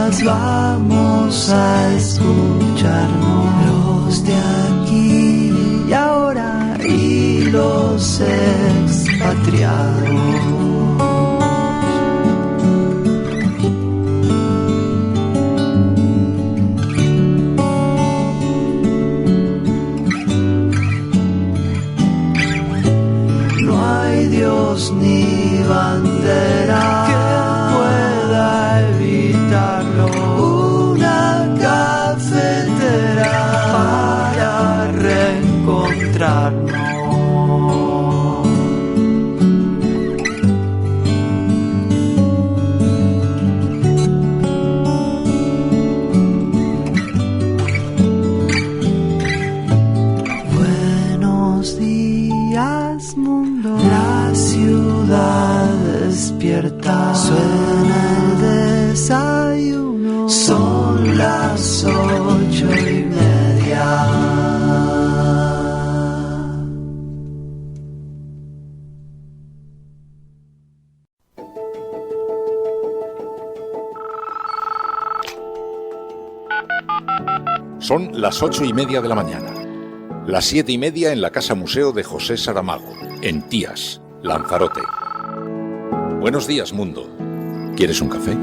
más vamos a escucharnos los de aquí y ahora y los expatriados. Dios ni bandera que pueda evitarlo. Una cafetera para reencontrarnos. Buenos días, mundo. La ciudad despierta, suena el desayuno, son las 8:30. Son las 8:30 de la mañana. Las 7:30 en la Casa Museo de José Saramago, en Tías, Lanzarote. Buenos días, mundo. ¿Quieres un café?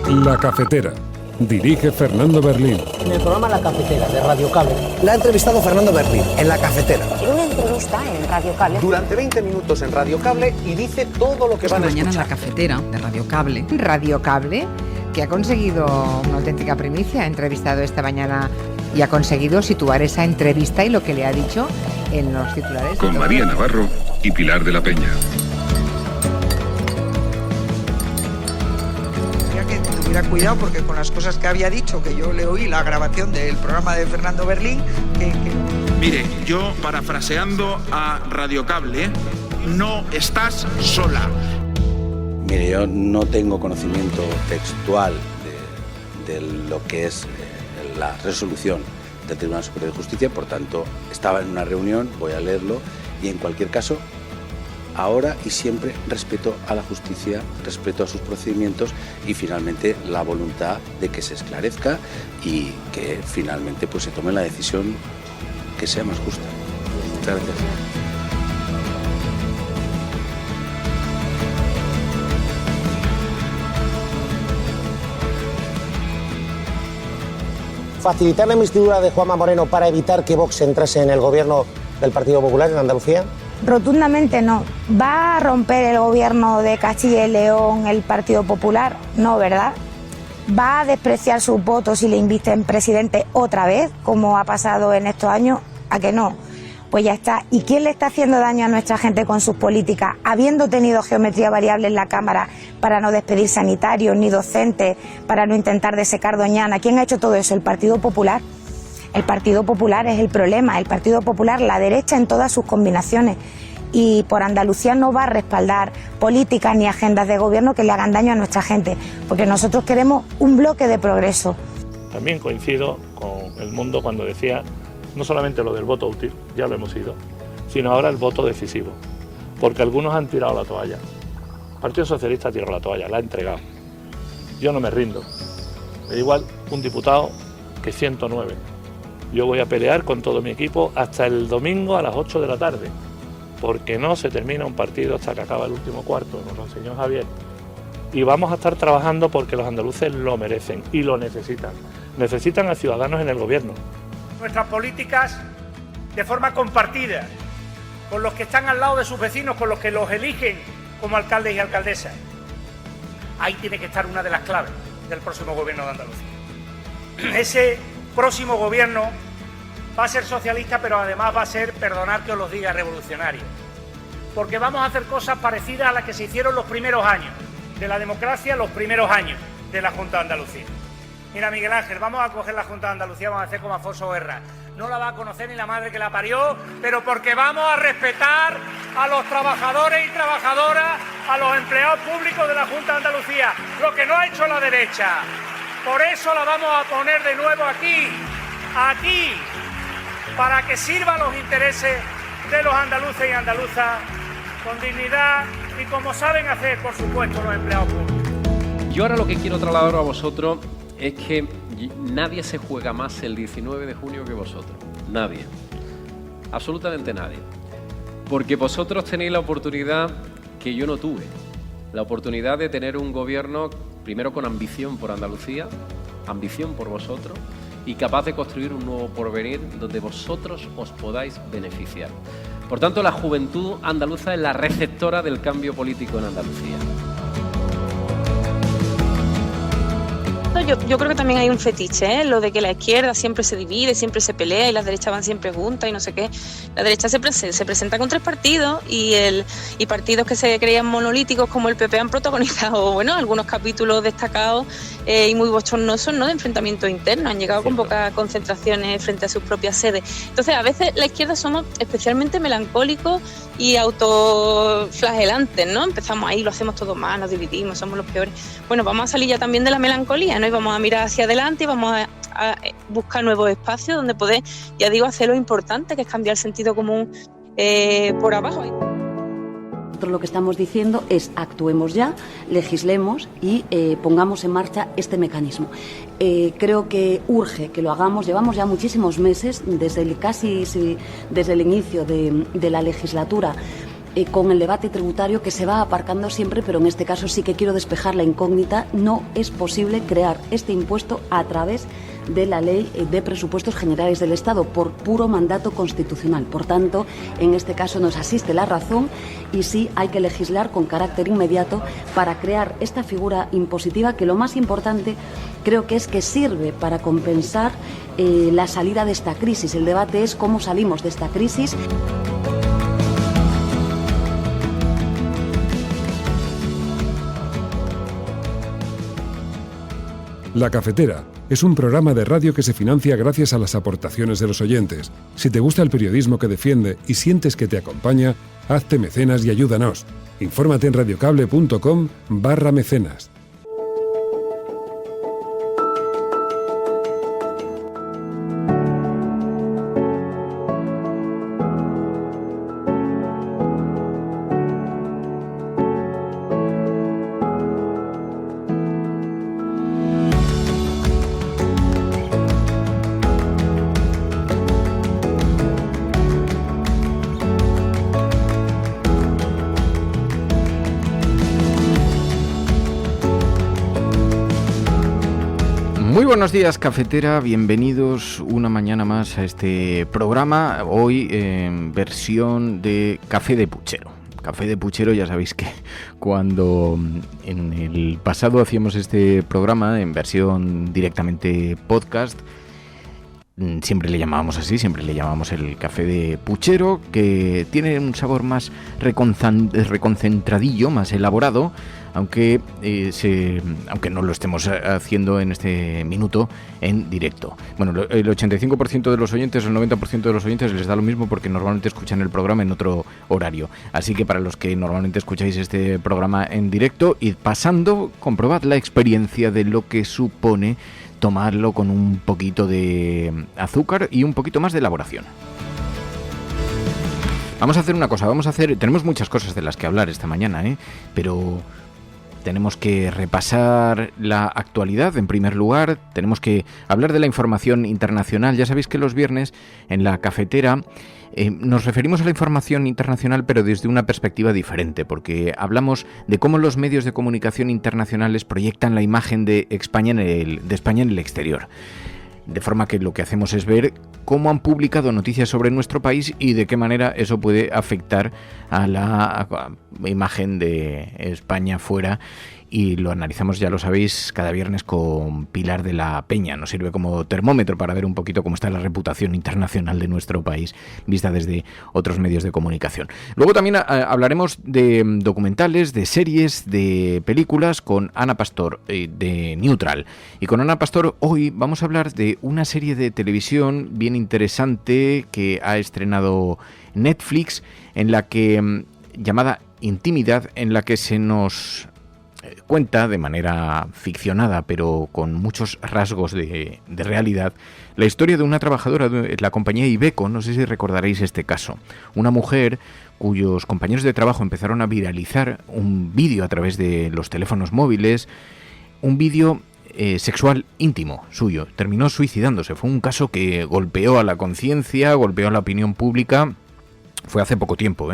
La Cafetera. Dirige Fernando Berlín. En el programa La Cafetera de Radio Cable. La ha entrevistado Fernando Berlín en La Cafetera. En una entrevista en Radio Cable. Durante 20 minutos en Radio Cable y dice todo lo que van a escuchar. Mañana en La Cafetera de Radio Cable. Radio Cable, que ha conseguido una auténtica primicia, ha entrevistado esta mañana y ha conseguido situar esa entrevista y lo que le ha dicho en los titulares. Con María Navarro y Pilar de la Peña. Que tuviera cuidado porque con las cosas que había dicho, que yo le oí la grabación del programa de Fernando Berlín, Mire, yo parafraseando a Radio Cable, no estás sola. Mire, yo no tengo conocimiento textual de lo que es la resolución del Tribunal Superior de Justicia, por tanto, estaba en una reunión, voy a leerlo y en cualquier caso, ahora y siempre respeto a la justicia, respeto a sus procedimientos y finalmente la voluntad de que se esclarezca y que finalmente pues se tome la decisión que sea más justa. Muchas gracias. ¿Facilitar la investidura de Juanma Moreno para evitar que Vox entrase en el gobierno del Partido Popular en Andalucía? Rotundamente no. ¿Va a romper el gobierno de Castilla y León el Partido Popular? No, ¿verdad? ¿Va a despreciar sus votos si le inviten presidente otra vez, como ha pasado en estos años? ¿A que no? Pues ya está. ¿Y quién le está haciendo daño a nuestra gente con sus políticas? Habiendo tenido geometría variable en la Cámara para no despedir sanitarios ni docentes, para no intentar desecar Doñana. ¿Quién ha hecho todo eso? El Partido Popular. El Partido Popular es el problema. El Partido Popular, la derecha en todas sus combinaciones. Y por Andalucía no va a respaldar políticas ni agendas de gobierno que le hagan daño a nuestra gente. Porque nosotros queremos un bloque de progreso. También coincido con el mundo cuando decía no solamente lo del voto útil, ya lo hemos ido, sino ahora el voto decisivo. Porque algunos han tirado la toalla. El Partido Socialista tiró la toalla, la ha entregado. Yo no me rindo. Me da igual un diputado que 109. Yo voy a pelear con todo mi equipo hasta el domingo a las 8 de la tarde. Porque no se termina un partido hasta que acaba el último cuarto, nos lo enseñó Javier. Y vamos a estar trabajando porque los andaluces lo merecen y lo necesitan. Necesitan a ciudadanos en el gobierno. Nuestras políticas de forma compartida, con los que están al lado de sus vecinos, con los que los eligen como alcaldes y alcaldesas. Ahí tiene que estar una de las claves del próximo gobierno de Andalucía. Ese próximo gobierno va a ser socialista, pero además va a ser, perdonad que os lo diga, revolucionario. Porque vamos a hacer cosas parecidas a las que se hicieron los primeros años de la democracia, los primeros años de la Junta de Andalucía. Mira, Miguel Ángel, vamos a coger la Junta de Andalucía, vamos a hacer como Afonso Guerra. No la va a conocer ni la madre que la parió, pero porque vamos a respetar a los trabajadores y trabajadoras, a los empleados públicos de la Junta de Andalucía, lo que no ha hecho la derecha. Por eso la vamos a poner de nuevo aquí, para que sirva a los intereses de los andaluces y andaluzas con dignidad y como saben hacer, por supuesto, los empleados públicos. Yo ahora lo que quiero trasladar a vosotros es que nadie se juega más el 19 de junio que vosotros. Nadie. Absolutamente nadie. Porque vosotros tenéis la oportunidad que yo no tuve. La oportunidad de tener un gobierno, primero con ambición por Andalucía, ambición por vosotros, y capaz de construir un nuevo porvenir donde vosotros os podáis beneficiar. Por tanto, la juventud andaluza es la receptora del cambio político en Andalucía. Yo creo que también hay un fetiche, ¿eh? Lo de que la izquierda siempre se divide, siempre se pelea y las derechas van siempre juntas y no sé qué. La derecha se presenta con 3 partidos y partidos que se creían monolíticos como el PP han protagonizado, algunos capítulos destacados y muy bochornosos, ¿no?, de enfrentamientos internos. Han llegado con pocas concentraciones frente a sus propias sedes. Entonces, a veces la izquierda somos especialmente melancólicos y autoflagelantes, ¿no? Empezamos ahí, lo hacemos todo mal, nos dividimos, somos los peores. Bueno, vamos a salir ya también de la melancolía, ¿no? Y vamos a mirar hacia adelante y vamos a buscar nuevos espacios donde poder, ya digo, hacer lo importante, que es cambiar el sentido común por abajo. Nosotros lo que estamos diciendo es actuemos ya, legislemos y pongamos en marcha este mecanismo. Creo que urge que lo hagamos. Llevamos ya muchísimos meses, desde el inicio de la legislatura, con el debate tributario que se va aparcando siempre, pero en este caso sí que quiero despejar la incógnita. No es posible crear este impuesto a través de la Ley de Presupuestos Generales del Estado por puro mandato constitucional. Por tanto, en este caso nos asiste la razón y sí hay que legislar con carácter inmediato para crear esta figura impositiva, que lo más importante creo que es que sirve para compensar la salida de esta crisis. El debate es cómo salimos de esta crisis. La Cafetera es un programa de radio que se financia gracias a las aportaciones de los oyentes. Si te gusta el periodismo que defiende y sientes que te acompaña, hazte mecenas y ayúdanos. Infórmate en radiocable.com/mecenas. Muy buenos días, cafetera, bienvenidos una mañana más a este programa, hoy en versión de Café de Puchero. Café de Puchero, ya sabéis que cuando en el pasado hacíamos este programa en versión directamente podcast, siempre le llamábamos así, siempre le llamábamos el Café de Puchero, que tiene un sabor más reconcentradillo, más elaborado, aunque no lo estemos haciendo en este minuto en directo. Bueno, el 85% de los oyentes, el 90% de los oyentes les da lo mismo porque normalmente escuchan el programa en otro horario. Así que para los que normalmente escucháis este programa en directo, id pasando, comprobad la experiencia de lo que supone tomarlo con un poquito de azúcar y un poquito más de elaboración. Vamos a hacer una cosa, tenemos muchas cosas de las que hablar esta mañana, pero tenemos que repasar la actualidad en primer lugar, tenemos que hablar de la información internacional. Ya sabéis que los viernes en la cafetera nos referimos a la información internacional, pero desde una perspectiva diferente, porque hablamos de cómo los medios de comunicación internacionales proyectan la imagen de España en el exterior. De forma que lo que hacemos es ver cómo han publicado noticias sobre nuestro país y de qué manera eso puede afectar a la imagen de España fuera. Y lo analizamos, ya lo sabéis, cada viernes con Pilar de la Peña. Nos sirve como termómetro para ver un poquito cómo está la reputación internacional de nuestro país, vista desde otros medios de comunicación. Luego también hablaremos de documentales, de series, de películas con Ana Pastor de Neutral. Y con Ana Pastor hoy vamos a hablar de una serie de televisión bien interesante que ha estrenado Netflix, en la que llamada Intimidad, en la que se nos cuenta de manera ficcionada, pero con muchos rasgos de realidad, la historia de una trabajadora de la compañía Iveco. No sé si recordaréis este caso. Una mujer cuyos compañeros de trabajo empezaron a viralizar un vídeo a través de los teléfonos móviles un vídeo sexual íntimo suyo. Terminó suicidándose. Fue un caso que golpeó a la conciencia, golpeó a la opinión pública. Fue hace poco tiempo,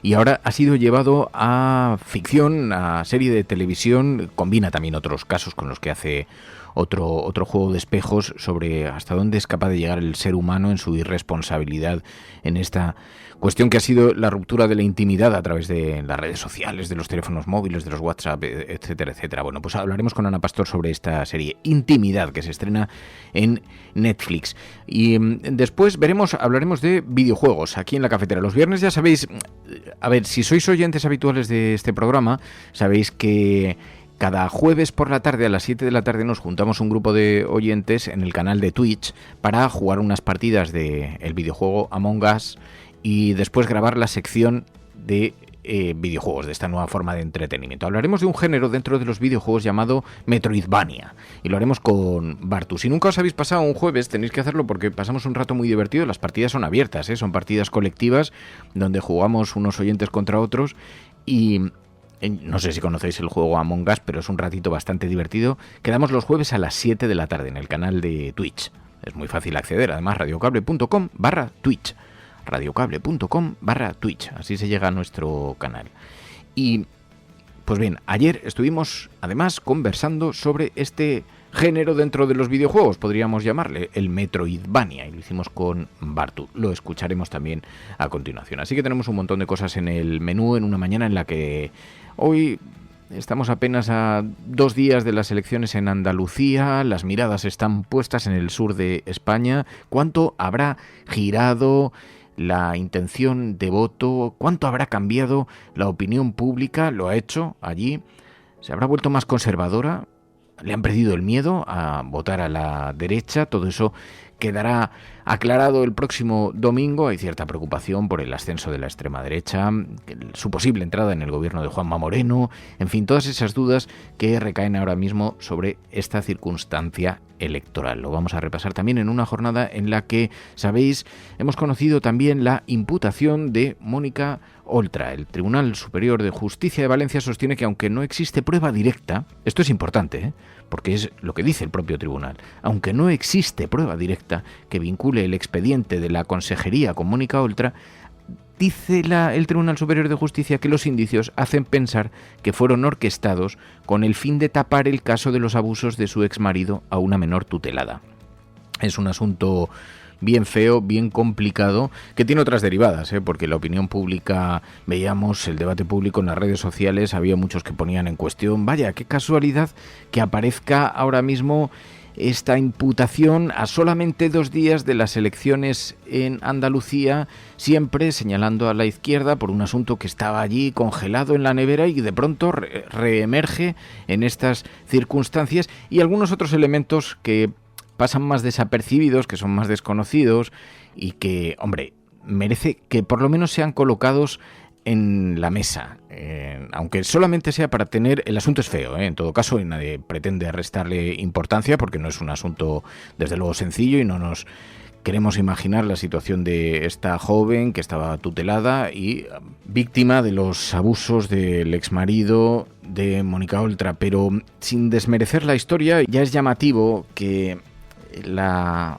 y ahora ha sido llevado a ficción, a serie de televisión. Combina también otros casos con los que hace otro juego de espejos sobre hasta dónde es capaz de llegar el ser humano en su irresponsabilidad en esta cuestión que ha sido la ruptura de la intimidad a través de las redes sociales, de los teléfonos móviles, de los WhatsApp, etcétera, etcétera. Bueno, pues hablaremos con Ana Pastor sobre esta serie Intimidad, que se estrena en Netflix. Y después hablaremos de videojuegos aquí en La Cafetera. Los viernes, ya sabéis, a ver, si sois oyentes habituales de este programa, sabéis que cada jueves por la tarde a las 7 de la tarde nos juntamos un grupo de oyentes en el canal de Twitch para jugar unas partidas del videojuego Among Us y después grabar la sección de videojuegos, de esta nueva forma de entretenimiento. Hablaremos de un género dentro de los videojuegos llamado Metroidvania y lo haremos con Bartu. Si nunca os habéis pasado un jueves, tenéis que hacerlo porque pasamos un rato muy divertido. Las partidas son abiertas, son partidas colectivas donde jugamos unos oyentes contra otros y no sé si conocéis el juego Among Us, pero es un ratito bastante divertido. Quedamos los jueves a las 7 de la tarde en el canal de Twitch. Es muy fácil acceder, además radiocable.com/Twitch. radiocable.com/Twitch. Así se llega a nuestro canal. Y, pues bien, ayer estuvimos además conversando sobre este género dentro de los videojuegos, podríamos llamarle el Metroidvania, y lo hicimos con Bartu. Lo escucharemos también a continuación. Así que tenemos un montón de cosas en el menú en una mañana en la que hoy estamos apenas a 2 días de las elecciones en Andalucía, las miradas están puestas en el sur de España. ¿Cuánto habrá girado la intención de voto? ¿Cuánto habrá cambiado la opinión pública? ¿Lo ha hecho allí? ¿Se habrá vuelto más conservadora? ¿Le han perdido el miedo a votar a la derecha? Todo eso quedará aclarado el próximo domingo. Hay cierta preocupación por el ascenso de la extrema derecha, su posible entrada en el gobierno de Juanma Moreno, en fin, todas esas dudas que recaen ahora mismo sobre esta circunstancia electoral. Lo vamos a repasar también en una jornada en la que, sabéis, hemos conocido también la imputación de Mónica Oltra. El Tribunal Superior de Justicia de Valencia sostiene que aunque no existe prueba directa, esto es importante, porque es lo que dice el propio tribunal, aunque no existe prueba directa que vincule el expediente de la consejería con Mónica Oltra, dice el Tribunal Superior de Justicia que los indicios hacen pensar que fueron orquestados con el fin de tapar el caso de los abusos de su exmarido a una menor tutelada. Es un asunto bien feo, bien complicado, que tiene otras derivadas, porque la opinión pública, veíamos el debate público en las redes sociales, había muchos que ponían en cuestión, vaya, qué casualidad que aparezca ahora mismo esta imputación a solamente 2 días de las elecciones en Andalucía, siempre señalando a la izquierda por un asunto que estaba allí congelado en la nevera y de pronto reemerge en estas circunstancias, y algunos otros elementos que pasan más desapercibidos, que son más desconocidos y que, hombre, merece que por lo menos sean colocados en la mesa, aunque solamente sea para tener... El asunto es feo, en todo caso, y nadie pretende restarle importancia porque no es un asunto, desde luego, sencillo, y no nos queremos imaginar la situación de esta joven que estaba tutelada y víctima de los abusos del exmarido de Mónica Oltra. Pero sin desmerecer la historia, ya es llamativo que la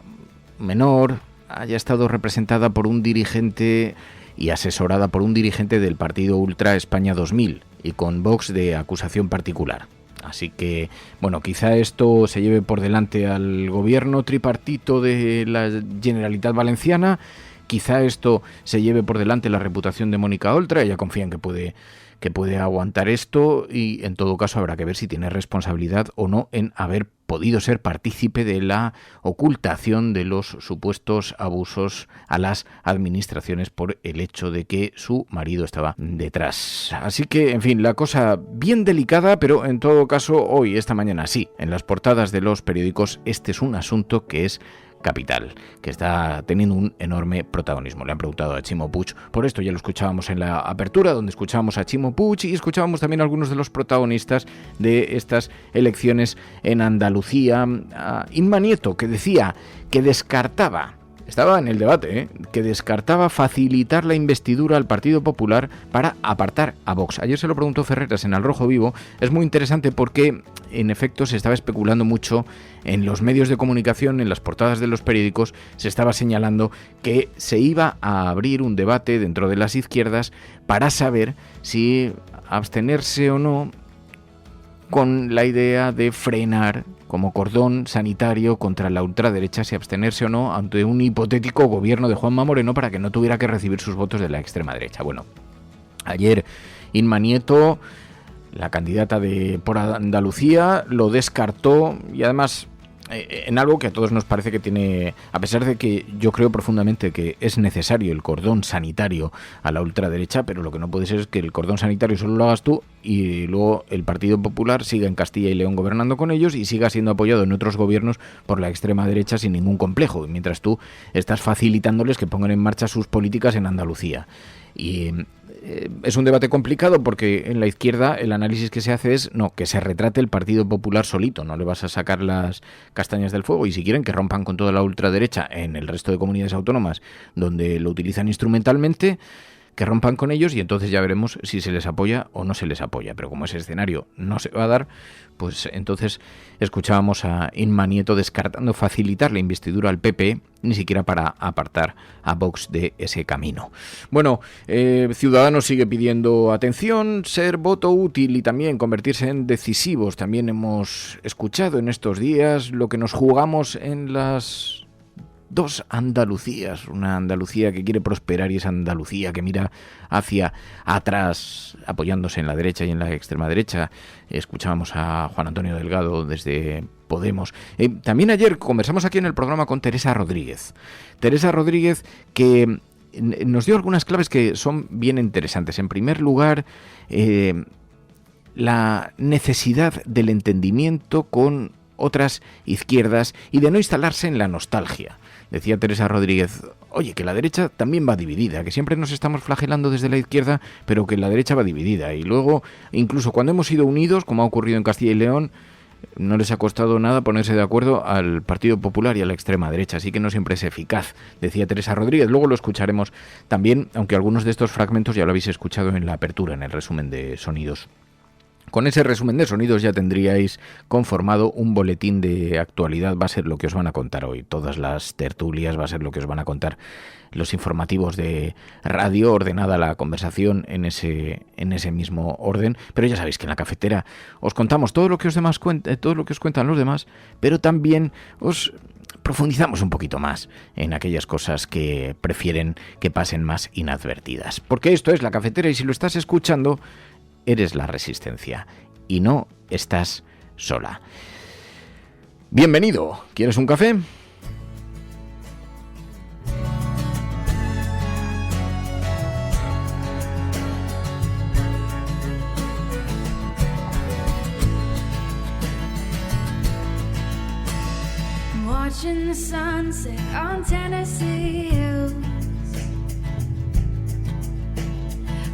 menor haya estado representada por un dirigente y asesorada por un dirigente del partido Ultra España 2000 y con Vox de acusación particular. Así que, bueno, quizá esto se lleve por delante al gobierno tripartito de la Generalitat Valenciana, quizá esto se lleve por delante la reputación de Mónica Oltra. Ella confía en que puede aguantar esto, y en todo caso habrá que ver si tiene responsabilidad o no en haber podido ser partícipe de la ocultación de los supuestos abusos a las administraciones por el hecho de que su marido estaba detrás. Así que, en fin, la cosa bien delicada, pero en todo caso hoy, esta mañana, sí, en las portadas de los periódicos este es un asunto que es capital, que está teniendo un enorme protagonismo. Le han preguntado a Chimo Puig por esto, ya lo escuchábamos en la apertura, donde escuchábamos a Chimo Puig y escuchábamos también a algunos de los protagonistas de estas elecciones en Andalucía. A Inma Nieto, que decía que descartaba estaba en el debate, que descartaba facilitar la investidura al Partido Popular para apartar a Vox. Ayer se lo preguntó Ferreras en Al Rojo Vivo. Es muy interesante porque, en efecto, se estaba especulando mucho en los medios de comunicación, en las portadas de los periódicos, se estaba señalando que se iba a abrir un debate dentro de las izquierdas para saber si abstenerse o no, con la idea de frenar como cordón sanitario contra la ultraderecha, si abstenerse o no ante un hipotético gobierno de Juanma Moreno para que no tuviera que recibir sus votos de la extrema derecha. Bueno, ayer Inma Nieto, la candidata por Andalucía, lo descartó y además en algo que a todos nos parece que tiene, a pesar de que yo creo profundamente que es necesario el cordón sanitario a la ultraderecha, pero lo que no puede ser es que el cordón sanitario solo lo hagas tú y luego el Partido Popular siga en Castilla y León gobernando con ellos y siga siendo apoyado en otros gobiernos por la extrema derecha sin ningún complejo, mientras tú estás facilitándoles que pongan en marcha sus políticas en Andalucía. Y es un debate complicado porque en la izquierda el análisis que se hace es que se retrate el Partido Popular solito, no le vas a sacar las castañas del fuego, y si quieren que rompan con toda la ultraderecha en el resto de comunidades autónomas donde lo utilizan instrumentalmente, que rompan con ellos y entonces ya veremos si se les apoya o no se les apoya. Pero como ese escenario no se va a dar, pues entonces escuchábamos a Inma Nieto descartando facilitar la investidura al PP, ni siquiera para apartar a Vox de ese camino. Bueno, Ciudadanos sigue pidiendo atención, ser voto útil y también convertirse en decisivos. También hemos escuchado en estos días lo que nos jugamos en las dos Andalucías, una Andalucía que quiere prosperar y esa Andalucía que mira hacia atrás, apoyándose en la derecha y en la extrema derecha. Escuchábamos a Juan Antonio Delgado desde Podemos. También ayer conversamos aquí en el programa con Teresa Rodríguez. Teresa Rodríguez, que nos dio algunas claves que son bien interesantes. En primer lugar, la necesidad del entendimiento con otras izquierdas y de no instalarse en la nostalgia. Decía Teresa Rodríguez, oye, que la derecha también va dividida, que siempre nos estamos flagelando desde la izquierda, pero que la derecha va dividida. Y luego, incluso cuando hemos sido unidos, como ha ocurrido en Castilla y León, no les ha costado nada ponerse de acuerdo al Partido Popular y a la extrema derecha, así que no siempre es eficaz, decía Teresa Rodríguez. Luego lo escucharemos también, aunque algunos de estos fragmentos ya lo habéis escuchado en la apertura, en el resumen de sonidos. Con ese resumen de sonidos ya tendríais conformado un boletín de actualidad. Va a ser lo que os van a contar hoy. Todas las tertulias va a ser lo que os van a contar los informativos de radio, ordenada la conversación en ese mismo orden. Pero ya sabéis que en la cafetera os contamos todo lo que os cuentan los demás, pero también os profundizamos un poquito más en aquellas cosas que prefieren que pasen más inadvertidas. Porque esto es la cafetera y si lo estás escuchando, eres la resistencia y no estás sola. Bienvenido. ¿Quieres un café? Watching the sunset on Tennessee Hills.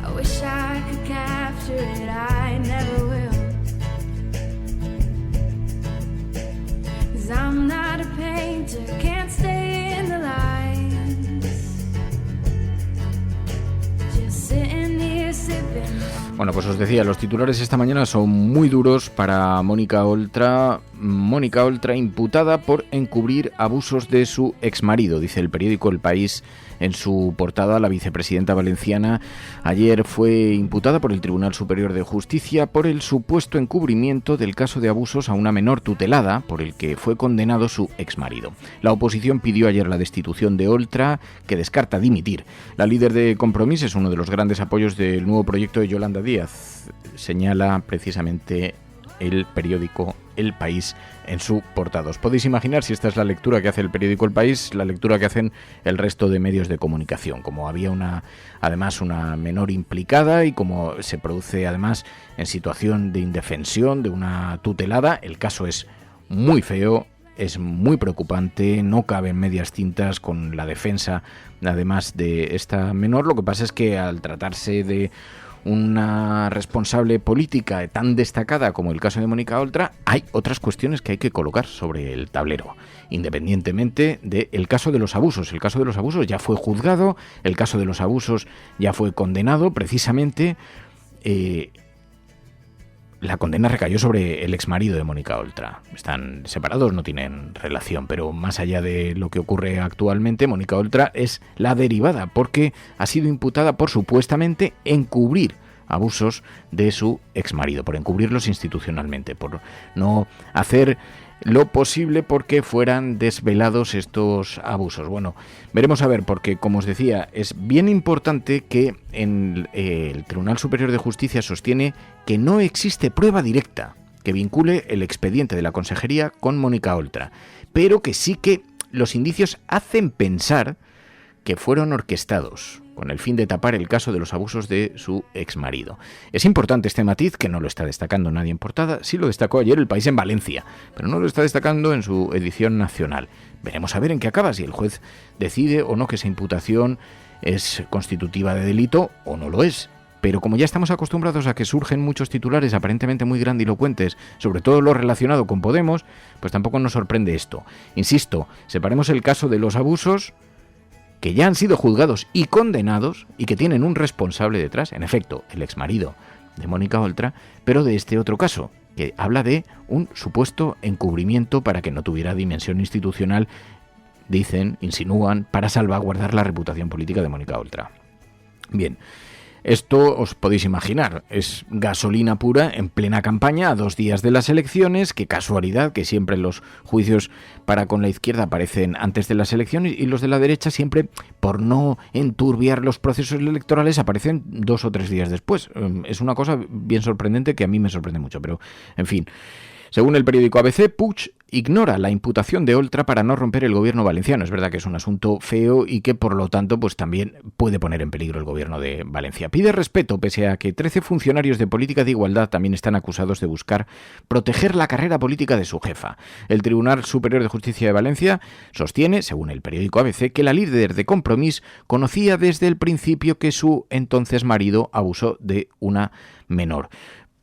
I wish I could capture it, I never will. 'Cause I'm not a painter, can't stay in the lines. Just sitting here sipping. Bueno, pues os decía, los titulares esta mañana son muy duros para Mónica Oltra. Mónica Oltra imputada por encubrir abusos de su exmarido, dice el periódico El País en su portada. La vicepresidenta valenciana ayer fue imputada por el Tribunal Superior de Justicia por el supuesto encubrimiento del caso de abusos a una menor tutelada por el que fue condenado su exmarido. La oposición pidió ayer la destitución de Oltra, que descarta dimitir. La líder de Compromís es uno de los grandes apoyos del nuevo proyecto de Yolanda Díaz, señala precisamente el periódico El País en su portada. Os podéis imaginar, si esta es la lectura que hace el periódico El País, la lectura que hacen el resto de medios de comunicación. Como había además una menor implicada y como se produce además en situación de indefensión de una tutelada, el caso es muy feo, es muy preocupante, no caben medias tintas con la defensa además de esta menor. Lo que pasa es que al tratarse de una responsable política tan destacada como el caso de Mónica Oltra, hay otras cuestiones que hay que colocar sobre el tablero, independientemente del caso de los abusos. El caso de los abusos ya fue juzgado, el caso de los abusos ya fue condenado, precisamente la condena recayó sobre el exmarido de Mónica Oltra. Están separados, no tienen relación, pero más allá de lo que ocurre actualmente, Mónica Oltra es la derivada, porque ha sido imputada por supuestamente encubrir abusos de su exmarido, por encubrirlos institucionalmente, por no hacer lo posible porque fueran desvelados estos abusos. Bueno, veremos a ver, porque como os decía, es bien importante que el Tribunal Superior de Justicia sostiene que no existe prueba directa que vincule el expediente de la consejería con Mónica Oltra, pero que sí que los indicios hacen pensar que fueron orquestados con el fin de tapar el caso de los abusos de su exmarido. Es importante este matiz, que no lo está destacando nadie en portada, sí lo destacó ayer El País en Valencia, pero no lo está destacando en su edición nacional. Veremos a ver en qué acaba, si el juez decide o no que esa imputación es constitutiva de delito o no lo es. Pero como ya estamos acostumbrados a que surgen muchos titulares aparentemente muy grandilocuentes, sobre todo lo relacionado con Podemos, pues tampoco nos sorprende esto. Insisto, separemos el caso de los abusos que ya han sido juzgados y condenados y que tienen un responsable detrás, en efecto, el exmarido de Mónica Oltra, pero de este otro caso, que habla de un supuesto encubrimiento para que no tuviera dimensión institucional, dicen, insinúan, para salvaguardar la reputación política de Mónica Oltra. Bien, esto os podéis imaginar, es gasolina pura en plena campaña, a 2 días de las elecciones. Qué casualidad que siempre los juicios para con la izquierda aparecen antes de las elecciones y los de la derecha siempre, por no enturbiar los procesos electorales, aparecen 2 o 3 días después. Es una cosa bien sorprendente que a mí me sorprende mucho, pero en fin. Según el periódico ABC, Puig ignora la imputación de Oltra para no romper el gobierno valenciano. Es verdad que es un asunto feo y que, por lo tanto, pues también puede poner en peligro el gobierno de Valencia. Pide respeto, pese a que 13 funcionarios de política de igualdad también están acusados de buscar proteger la carrera política de su jefa. El Tribunal Superior de Justicia de Valencia sostiene, según el periódico ABC, que la líder de Compromís conocía desde el principio que su entonces marido abusó de una menor.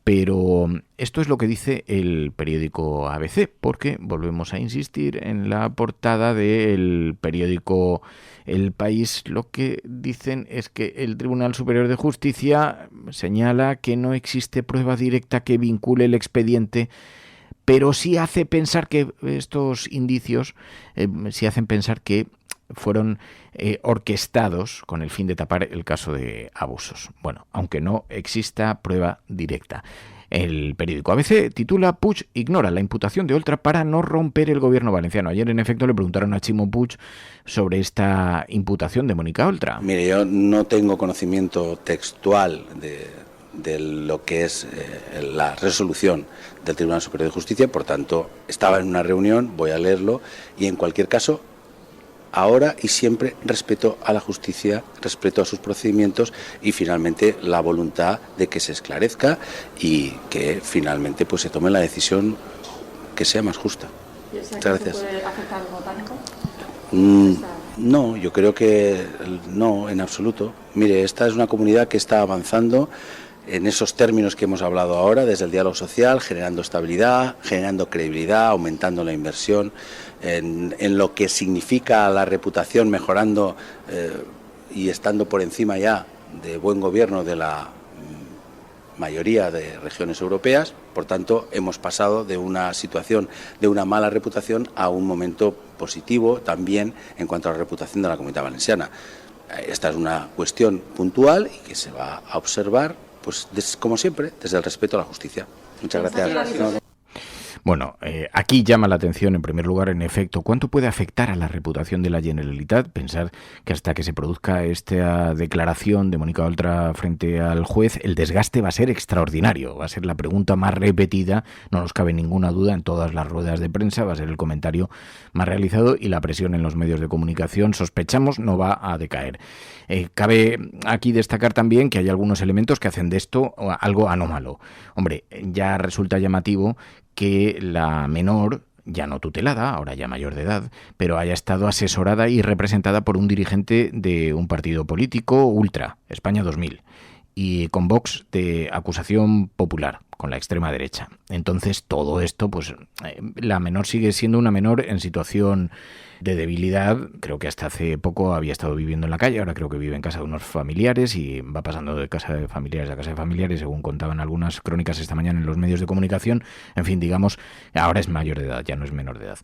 Pero esto es lo que dice el periódico ABC, porque volvemos a insistir en la portada del periódico El País. Lo que dicen es que el Tribunal Superior de Justicia señala que no existe prueba directa que vincule el expediente, pero sí hace pensar que estos indicios sí hacen pensar que fueron orquestados con el fin de tapar el caso de abusos. Bueno, aunque no exista prueba directa. El periódico ABC titula Puig ignora la imputación de Oltra para no romper el gobierno valenciano. Ayer, en efecto, le preguntaron a Ximo Puig sobre esta imputación de Mónica Oltra. Mire, yo no tengo conocimiento textual de lo que es la resolución del Tribunal Superior de Justicia, por tanto, estaba en una reunión, voy a leerlo, y en cualquier caso, ahora y siempre respeto a la justicia, respeto a sus procedimientos y finalmente la voluntad de que se esclarezca y que finalmente pues se tome la decisión que sea más justa. Muchas gracias. ¿Puede afectar al botánico? No, yo creo que no, en absoluto. Mire, esta es una comunidad que está avanzando en esos términos que hemos hablado ahora, desde el diálogo social, generando estabilidad, generando credibilidad, aumentando la inversión, en lo que significa la reputación, mejorando y estando por encima ya de buen gobierno de la mayoría de regiones europeas. Por tanto, hemos pasado de una situación de una mala reputación a un momento positivo también en cuanto a la reputación de la Comunidad Valenciana. Esta es una cuestión puntual y que se va a observar, pues como siempre, desde el respeto a la justicia. Muchas gracias. Bueno, aquí llama la atención, en primer lugar, en efecto, ¿cuánto puede afectar a la reputación de la Generalitat? Pensar que hasta que se produzca esta declaración de Mónica Oltra frente al juez, el desgaste va a ser extraordinario. Va a ser la pregunta más repetida, no nos cabe ninguna duda, en todas las ruedas de prensa. Va a ser el comentario más realizado y la presión en los medios de comunicación, sospechamos, no va a decaer. Cabe aquí destacar también que hay algunos elementos que hacen de esto algo anómalo. Hombre, ya resulta llamativo que la menor, ya no tutelada, ahora ya mayor de edad, pero haya estado asesorada y representada por un dirigente de un partido político ultra, España 2000. y con Vox de acusación popular, con la extrema derecha. Entonces todo esto, pues la menor sigue siendo una menor en situación de debilidad. Creo que hasta hace poco había estado viviendo en la calle, ahora creo que vive en casa de unos familiares y va pasando de casa de familiares a casa de familiares, según contaban algunas crónicas esta mañana en los medios de comunicación. En fin, digamos, ahora es mayor de edad, ya no es menor de edad.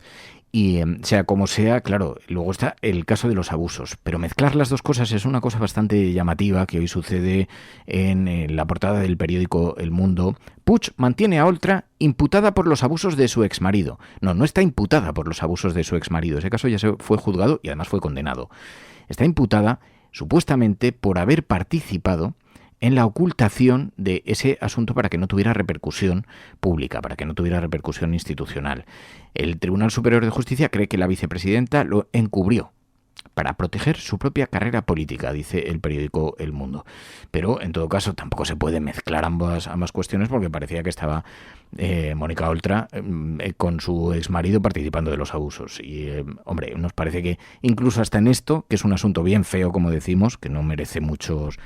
Y sea como sea, claro, luego está el caso de los abusos. Pero mezclar las dos cosas es una cosa bastante llamativa que hoy sucede en la portada del periódico El Mundo. Puig mantiene a Oltra imputada por los abusos de su exmarido. No está imputada por los abusos de su exmarido. Ese caso ya se fue juzgado y además fue condenado. Está imputada supuestamente por haber participado en la ocultación de ese asunto para que no tuviera repercusión pública, para que no tuviera repercusión institucional. El Tribunal Superior de Justicia cree que la vicepresidenta lo encubrió para proteger su propia carrera política, dice el periódico El Mundo. Pero, en todo caso, tampoco se puede mezclar ambas cuestiones porque parecía que estaba Mónica Oltra con su exmarido participando de los abusos. Y, hombre, nos parece que incluso hasta en esto, que es un asunto bien feo, como decimos, que no merece muchos...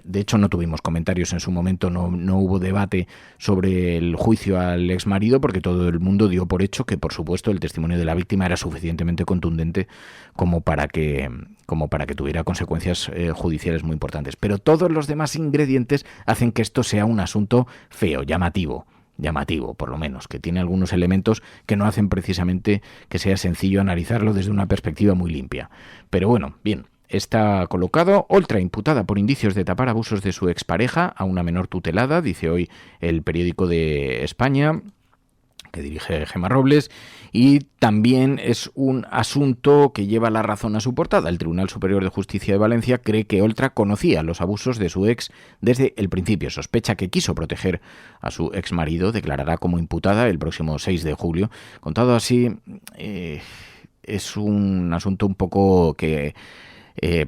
De hecho, no tuvimos comentarios en su momento, no hubo debate sobre el juicio al exmarido porque todo el mundo dio por hecho que, por supuesto, el testimonio de la víctima era suficientemente contundente como para que tuviera consecuencias judiciales muy importantes. Pero todos los demás ingredientes hacen que esto sea un asunto feo, llamativo, por lo menos, que tiene algunos elementos que no hacen precisamente que sea sencillo analizarlo desde una perspectiva muy limpia. Pero bueno, bien. Está colocado Oltra imputada por indicios de tapar abusos de su expareja a una menor tutelada, dice hoy el periódico de España, que dirige Gemma Robles, y también es un asunto que lleva la razón a su portada. El Tribunal Superior de Justicia de Valencia cree que Oltra conocía los abusos de su ex desde el principio. Sospecha que quiso proteger a su exmarido, declarará como imputada el próximo 6 de julio. Contado así, es un asunto un poco que...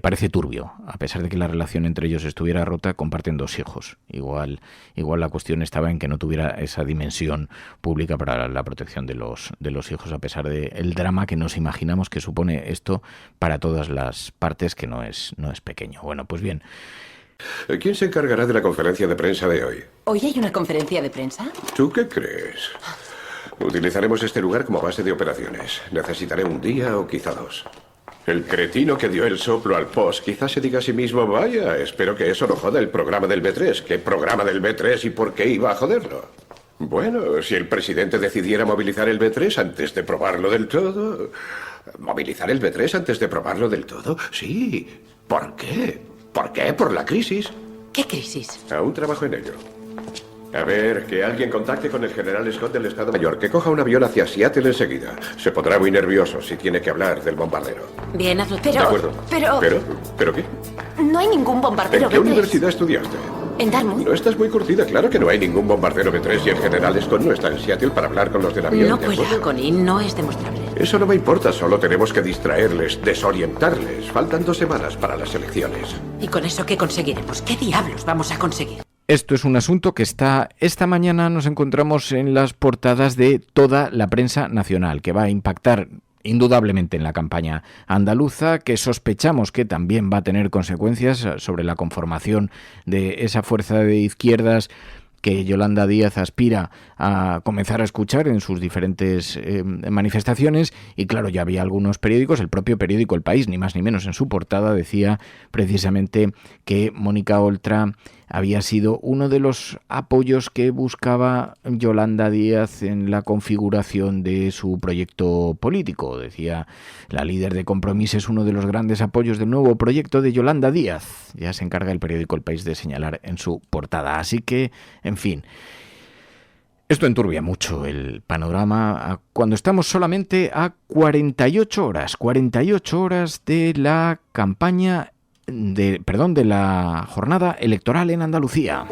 parece turbio, a pesar de que la relación entre ellos estuviera rota, comparten 2 hijos. Igual la cuestión estaba en que no tuviera esa dimensión pública para la protección de los hijos, a pesar del drama que nos imaginamos que supone esto para todas las partes, que no es pequeño. Bueno, pues bien. ¿Quién se encargará de la conferencia de prensa de hoy? ¿Hoy hay una conferencia de prensa? ¿Tú qué crees? Utilizaremos este lugar como base de operaciones. Necesitaré un día o quizá 2. El cretino que dio el soplo al post quizás se diga a sí mismo, vaya, espero que eso no joda el programa del B3. ¿Qué programa del B3 y por qué iba a joderlo? Bueno, si el presidente decidiera movilizar el B3 antes de probarlo del todo... ¿Movilizar el B3 antes de probarlo del todo? Sí. ¿Por qué? ¿Por qué? Por la crisis. ¿Qué crisis? Aún trabajo en ello. A ver, que alguien contacte con el general Scott del Estado Mayor, que coja un avión hacia Seattle enseguida. Se pondrá muy nervioso si tiene que hablar del bombardero. Bien, hazlo. Pero... De acuerdo. ¿Pero qué? No hay ningún bombardero ¿En qué B3. universidad estudiaste? En Dartmouth. No estás muy curtida, claro que no hay ningún bombardero B3 y el general Scott no está en Seattle para hablar con los del avión. No cuela, Connie, no es demostrable. Eso no me importa, solo tenemos que distraerles, desorientarles. Faltan 2 semanas para las elecciones. ¿Y con eso qué conseguiremos? ¿Qué diablos vamos a conseguir? Esto es un asunto que esta mañana nos encontramos en las portadas de toda la prensa nacional, que va a impactar indudablemente en la campaña andaluza, que sospechamos que también va a tener consecuencias sobre la conformación de esa fuerza de izquierdas que Yolanda Díaz aspira a comenzar a escuchar en sus diferentes manifestaciones. Y claro, ya había algunos periódicos, el propio periódico El País, ni más ni menos, en su portada decía precisamente que Mónica Oltra había sido uno de los apoyos que buscaba Yolanda Díaz en la configuración de su proyecto político. Decía, la líder de Compromís es uno de los grandes apoyos del nuevo proyecto de Yolanda Díaz. Ya se encarga el periódico El País de señalar en su portada. Así que, en fin, esto enturbia mucho el panorama cuando estamos solamente a 48 horas de la campaña de la jornada electoral en Andalucía.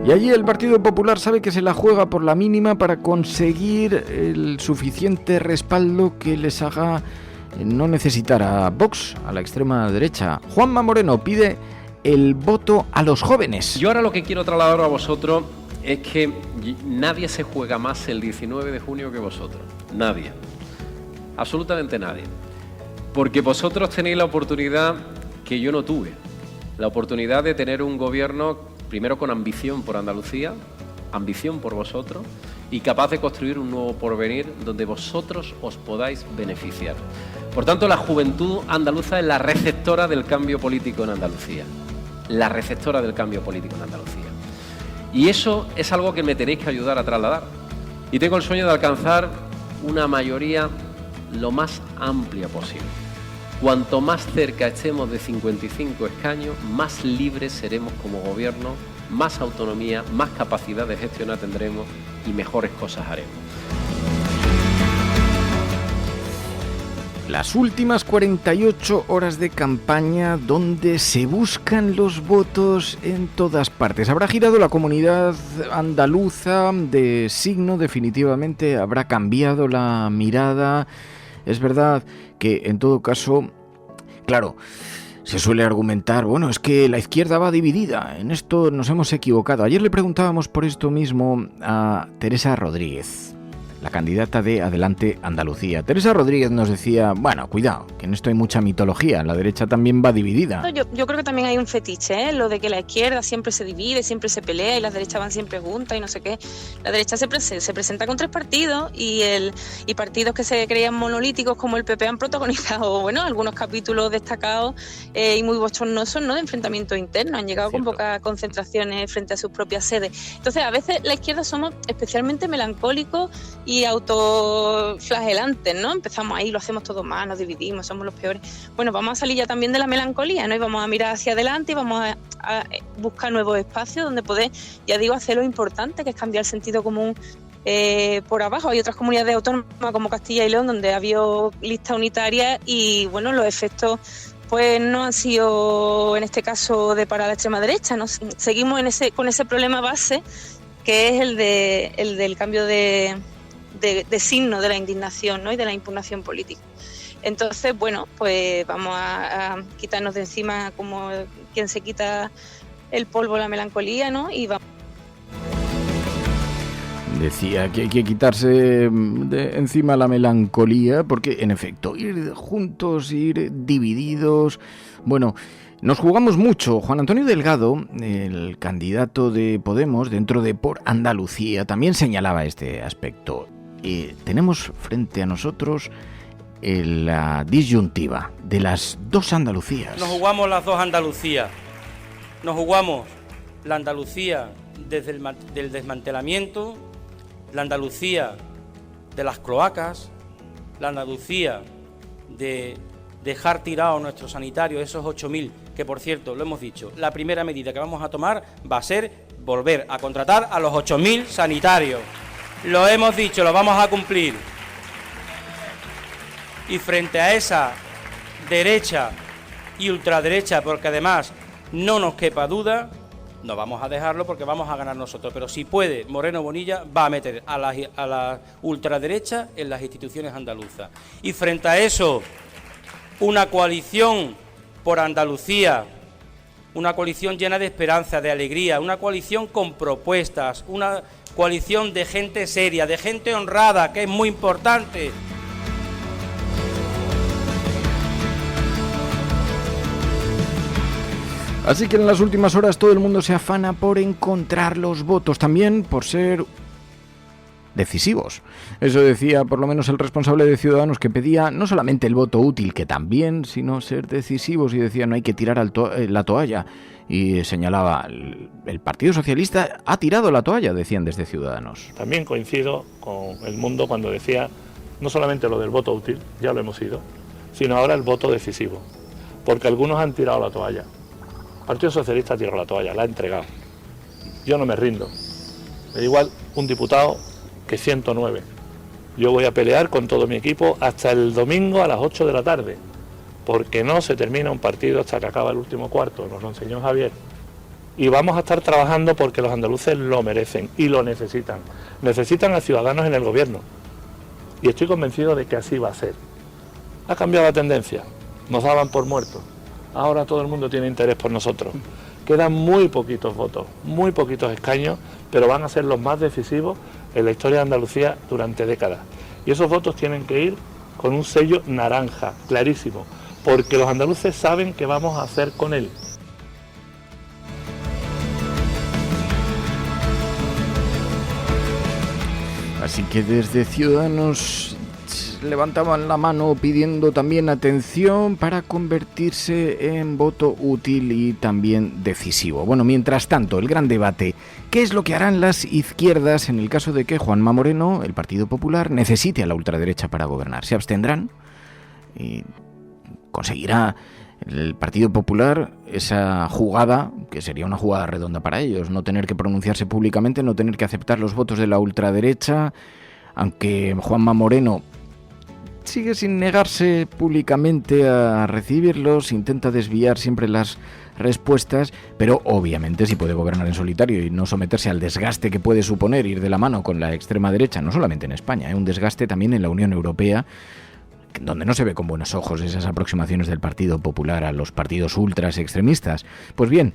Y allí el Partido Popular sabe que se la juega por la mínima para conseguir el suficiente respaldo que les haga no necesitar a Vox, a la extrema derecha. Juanma Moreno pide el voto a los jóvenes. Yo ahora lo que quiero trasladar a vosotros es que nadie se juega más el 19 de junio que vosotros. Nadie. Absolutamente nadie. Porque vosotros tenéis la oportunidad que yo no tuve. La oportunidad de tener un gobierno, primero con ambición por Andalucía, ambición por vosotros, y capaz de construir un nuevo porvenir donde vosotros os podáis beneficiar. Por tanto, la juventud andaluza es la receptora del cambio político en Andalucía. La receptora del cambio político en Andalucía. Y eso es algo que me tenéis que ayudar a trasladar. Y tengo el sueño de alcanzar una mayoría lo más amplia posible. Cuanto más cerca estemos de 55 escaños, más libres seremos como gobierno, más autonomía, más capacidad de gestionar tendremos y mejores cosas haremos. Las últimas 48 horas de campaña donde se buscan los votos en todas partes. Habrá girado la comunidad andaluza de signo, definitivamente habrá cambiado la mirada. Es verdad que en todo caso, claro, se suele argumentar, bueno, es que la izquierda va dividida, en esto nos hemos equivocado. Ayer le preguntábamos por esto mismo a Teresa Rodríguez, la candidata de Adelante Andalucía. Teresa Rodríguez nos decía, bueno, cuidado, que en esto hay mucha mitología, la derecha también va dividida. Yo creo que también hay un fetiche, lo de que la izquierda siempre se divide, siempre se pelea y las derechas van siempre juntas y no sé qué. La derecha se presenta con tres partidos y partidos que se creían monolíticos como el PP han protagonizado, bueno, algunos capítulos destacados y muy bochornosos, ¿no?, de enfrentamientos internos. Han llegado con pocas concentraciones frente a sus propias sedes. Entonces, a veces la izquierda somos especialmente melancólicos y autoflagelantes, ¿no? Empezamos ahí, lo hacemos todo mal, nos dividimos, somos los peores. Bueno, vamos a salir ya también de la melancolía, ¿no? Y vamos a mirar hacia adelante y vamos a buscar nuevos espacios donde poder, ya digo, hacer lo importante, que es cambiar el sentido común por abajo. Hay otras comunidades autónomas como Castilla y León donde ha habido lista unitaria y, bueno, los efectos pues no han sido, en este caso, de para la extrema derecha, ¿no? Seguimos con ese problema base que es el del cambio de signo de la indignación, ¿no?, y de la impugnación política. Entonces, bueno, pues vamos a quitarnos de encima como quien se quita el polvo, la melancolía, ¿no? Y vamos. Decía que hay que quitarse de encima la melancolía porque, en efecto, ir juntos, ir divididos, bueno, nos jugamos mucho. Juan Antonio Delgado, el candidato de Podemos dentro de Por Andalucía, también señalaba este aspecto. Tenemos frente a nosotros la disyuntiva de las dos Andalucías. Nos jugamos las dos Andalucías. Nos jugamos la Andalucía desde del desmantelamiento, la Andalucía de las cloacas, la Andalucía de dejar tirados nuestros sanitarios, esos 8.000, que por cierto, lo hemos dicho, la primera medida que vamos a tomar va a ser volver a contratar a los 8.000 sanitarios. Lo hemos dicho, lo vamos a cumplir. Y frente a esa derecha y ultraderecha, porque además no nos quepa duda, no vamos a dejarlo porque vamos a ganar nosotros. Pero si puede, Moreno Bonilla va a meter a la ultraderecha en las instituciones andaluzas. Y frente a eso, una coalición por Andalucía, una coalición llena de esperanza, de alegría, una coalición con propuestas, una coalición de gente seria, de gente honrada, que es muy importante. Así que en las últimas horas todo el mundo se afana por encontrar los votos, también por ser decisivos. Eso decía por lo menos el responsable de Ciudadanos, que pedía no solamente el voto útil, que también, sino ser decisivos, y decía no hay que tirar la toalla. Y señalaba, el Partido Socialista ha tirado la toalla, decían desde Ciudadanos. También coincido con El Mundo cuando decía no solamente lo del voto útil, ya lo hemos ido, sino ahora el voto decisivo, porque algunos han tirado la toalla. El Partido Socialista ha tirado la toalla, la ha entregado. Yo no me rindo. Me da igual un diputado que 109. Yo voy a pelear con todo mi equipo hasta el domingo a las 8 de la tarde, porque no se termina un partido hasta que acaba el último cuarto, nos lo enseñó Javier. Y vamos a estar trabajando porque los andaluces lo merecen y lo necesitan. Necesitan a Ciudadanos en el gobierno. Y estoy convencido de que así va a ser. Ha cambiado la tendencia. Nos daban por muertos. ahora todo el mundo tiene interés por nosotros. Quedan muy poquitos votos, muy poquitos escaños, pero van a ser los más decisivos en la historia de Andalucía durante décadas. Y esos votos tienen que ir con un sello naranja, clarísimo, porque los andaluces saben qué vamos a hacer con él. Así que desde Ciudadanos levantaban la mano pidiendo también atención para convertirse en voto útil y también decisivo. Bueno, mientras tanto, el gran debate: ¿qué es lo que harán las izquierdas en el caso de que Juanma Moreno, el Partido Popular, necesite a la ultraderecha para gobernar? ¿Se abstendrán? ¿Conseguirá el Partido Popular esa jugada, que sería una jugada redonda para ellos? No tener que pronunciarse públicamente, no tener que aceptar los votos de la ultraderecha, aunque Juanma Moreno sigue sin negarse públicamente a recibirlos, intenta desviar siempre las respuestas, pero obviamente si puede gobernar en solitario y no someterse al desgaste que puede suponer ir de la mano con la extrema derecha, no solamente en España, un desgaste también en la Unión Europea, donde no se ve con buenos ojos esas aproximaciones del Partido Popular a los partidos ultras extremistas. Pues bien,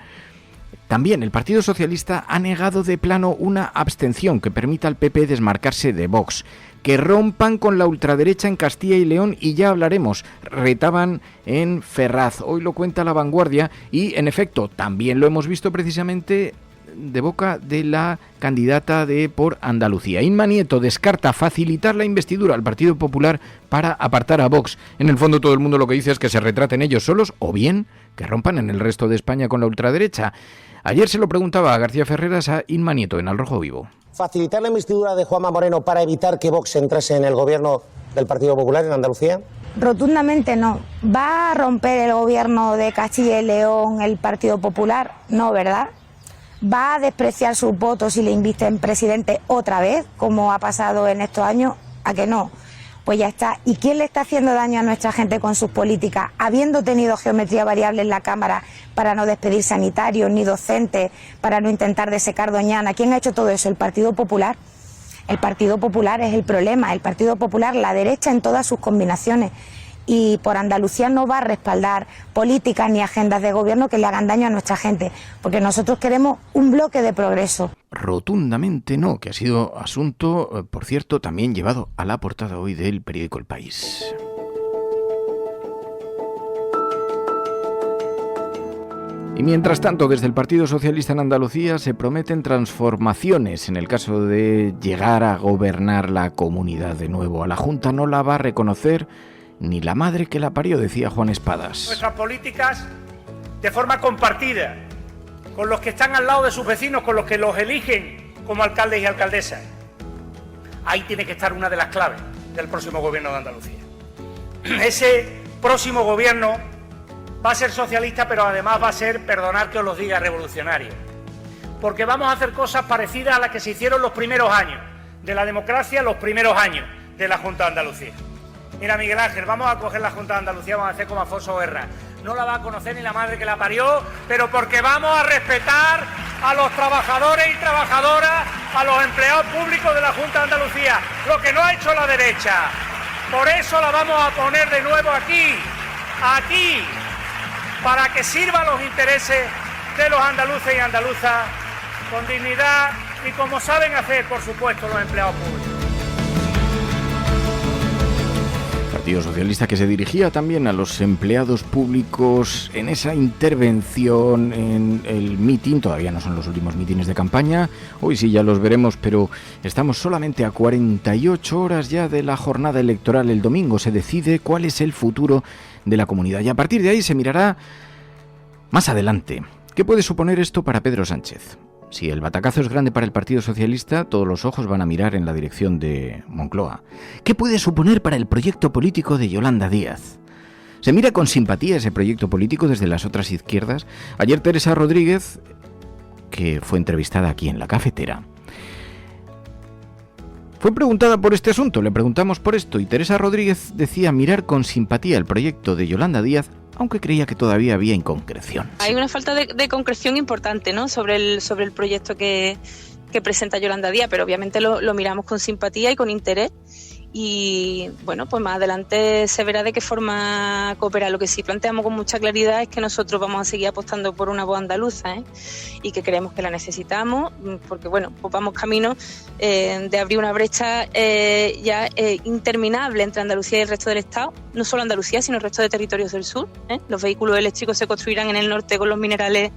también el Partido Socialista ha negado de plano una abstención que permita al PP desmarcarse de Vox. Que rompan con la ultraderecha en Castilla y León y ya hablaremos, retaban en Ferraz. Hoy lo cuenta La Vanguardia y, en efecto, también lo hemos visto precisamente de boca de la candidata de Por Andalucía. Inma Nieto descarta facilitar la investidura al Partido Popular para apartar a Vox. En el fondo todo el mundo lo que dice es que se retraten ellos solos o bien que rompan en el resto de España con la ultraderecha. Ayer se lo preguntaba a García Ferreras a Inma Nieto en Al Rojo Vivo. ¿Facilitar la investidura de Juanma Moreno para evitar que Vox entrase en el gobierno del Partido Popular en Andalucía? Rotundamente no. ¿Va a romper el gobierno de Castilla y León el Partido Popular? No, ¿verdad? ¿Va a despreciar sus votos si le inviten presidente otra vez, como ha pasado en estos años? ¿A que no? Pues ya está. ¿Y quién le está haciendo daño a nuestra gente con sus políticas? Habiendo tenido geometría variable en la Cámara para no despedir sanitarios ni docentes, para no intentar desecar Doñana. ¿Quién ha hecho todo eso? El Partido Popular. El Partido Popular es el problema. El Partido Popular, la derecha en todas sus combinaciones. Y Por Andalucía no va a respaldar políticas ni agendas de gobierno que le hagan daño a nuestra gente, porque nosotros queremos un bloque de progreso. Rotundamente no, que ha sido asunto, por cierto, también llevado a la portada hoy del periódico El País. Y mientras tanto, desde el Partido Socialista en Andalucía se prometen transformaciones en el caso de llegar a gobernar la comunidad de nuevo. A la Junta no la va a reconocer ni la madre que la parió, decía Juan Espadas. Nuestras políticas de forma compartida, con los que están al lado de sus vecinos, con los que los eligen como alcaldes y alcaldesas. Ahí tiene que estar una de las claves del próximo gobierno de Andalucía. Ese próximo gobierno va a ser socialista, pero además va a ser, perdonad que os lo diga, revolucionario. Porque vamos a hacer cosas parecidas a las que se hicieron los primeros años de la democracia, los primeros años de la Junta de Andalucía. Mira, Miguel Ángel, vamos a coger la Junta de Andalucía, vamos a hacer como Alfonso Guerra. No la va a conocer ni la madre que la parió, pero porque vamos a respetar a los trabajadores y trabajadoras, a los empleados públicos de la Junta de Andalucía, lo que no ha hecho la derecha. Por eso la vamos a poner de nuevo aquí, para que sirva a los intereses de los andaluces y andaluzas, con dignidad y como saben hacer, por supuesto, los empleados públicos. Partido Socialista que se dirigía también a los empleados públicos en esa intervención en el mitin. Todavía no son los últimos mítines de campaña, hoy sí ya los veremos, pero estamos solamente a 48 horas ya de la jornada electoral. El domingo se decide cuál es el futuro de la comunidad y a partir de ahí se mirará más adelante. ¿Qué puede suponer esto para Pedro Sánchez? Si el batacazo es grande para el Partido Socialista, todos los ojos van a mirar en la dirección de Moncloa. ¿Qué puede suponer para el proyecto político de Yolanda Díaz? ¿Se mira con simpatía ese proyecto político desde las otras izquierdas? Ayer Teresa Rodríguez, que fue entrevistada aquí en La Cafetera, fue preguntada por este asunto, le preguntamos por esto, y Teresa Rodríguez decía mirar con simpatía el proyecto de Yolanda Díaz, aunque creía que todavía había inconcreción. Hay una falta de concreción importante, ¿no?, sobre el proyecto que presenta Yolanda Díaz, pero obviamente lo miramos con simpatía y con interés. y bueno, pues más adelante se verá de qué forma cooperar. Lo que sí planteamos con mucha claridad es que nosotros vamos a seguir apostando por una voz andaluza, y que creemos que la necesitamos, porque bueno, pues vamos camino de abrir una brecha ya interminable entre Andalucía y el resto del Estado, no solo Andalucía, sino el resto de territorios del sur. Los vehículos eléctricos se construirán en el norte con los minerales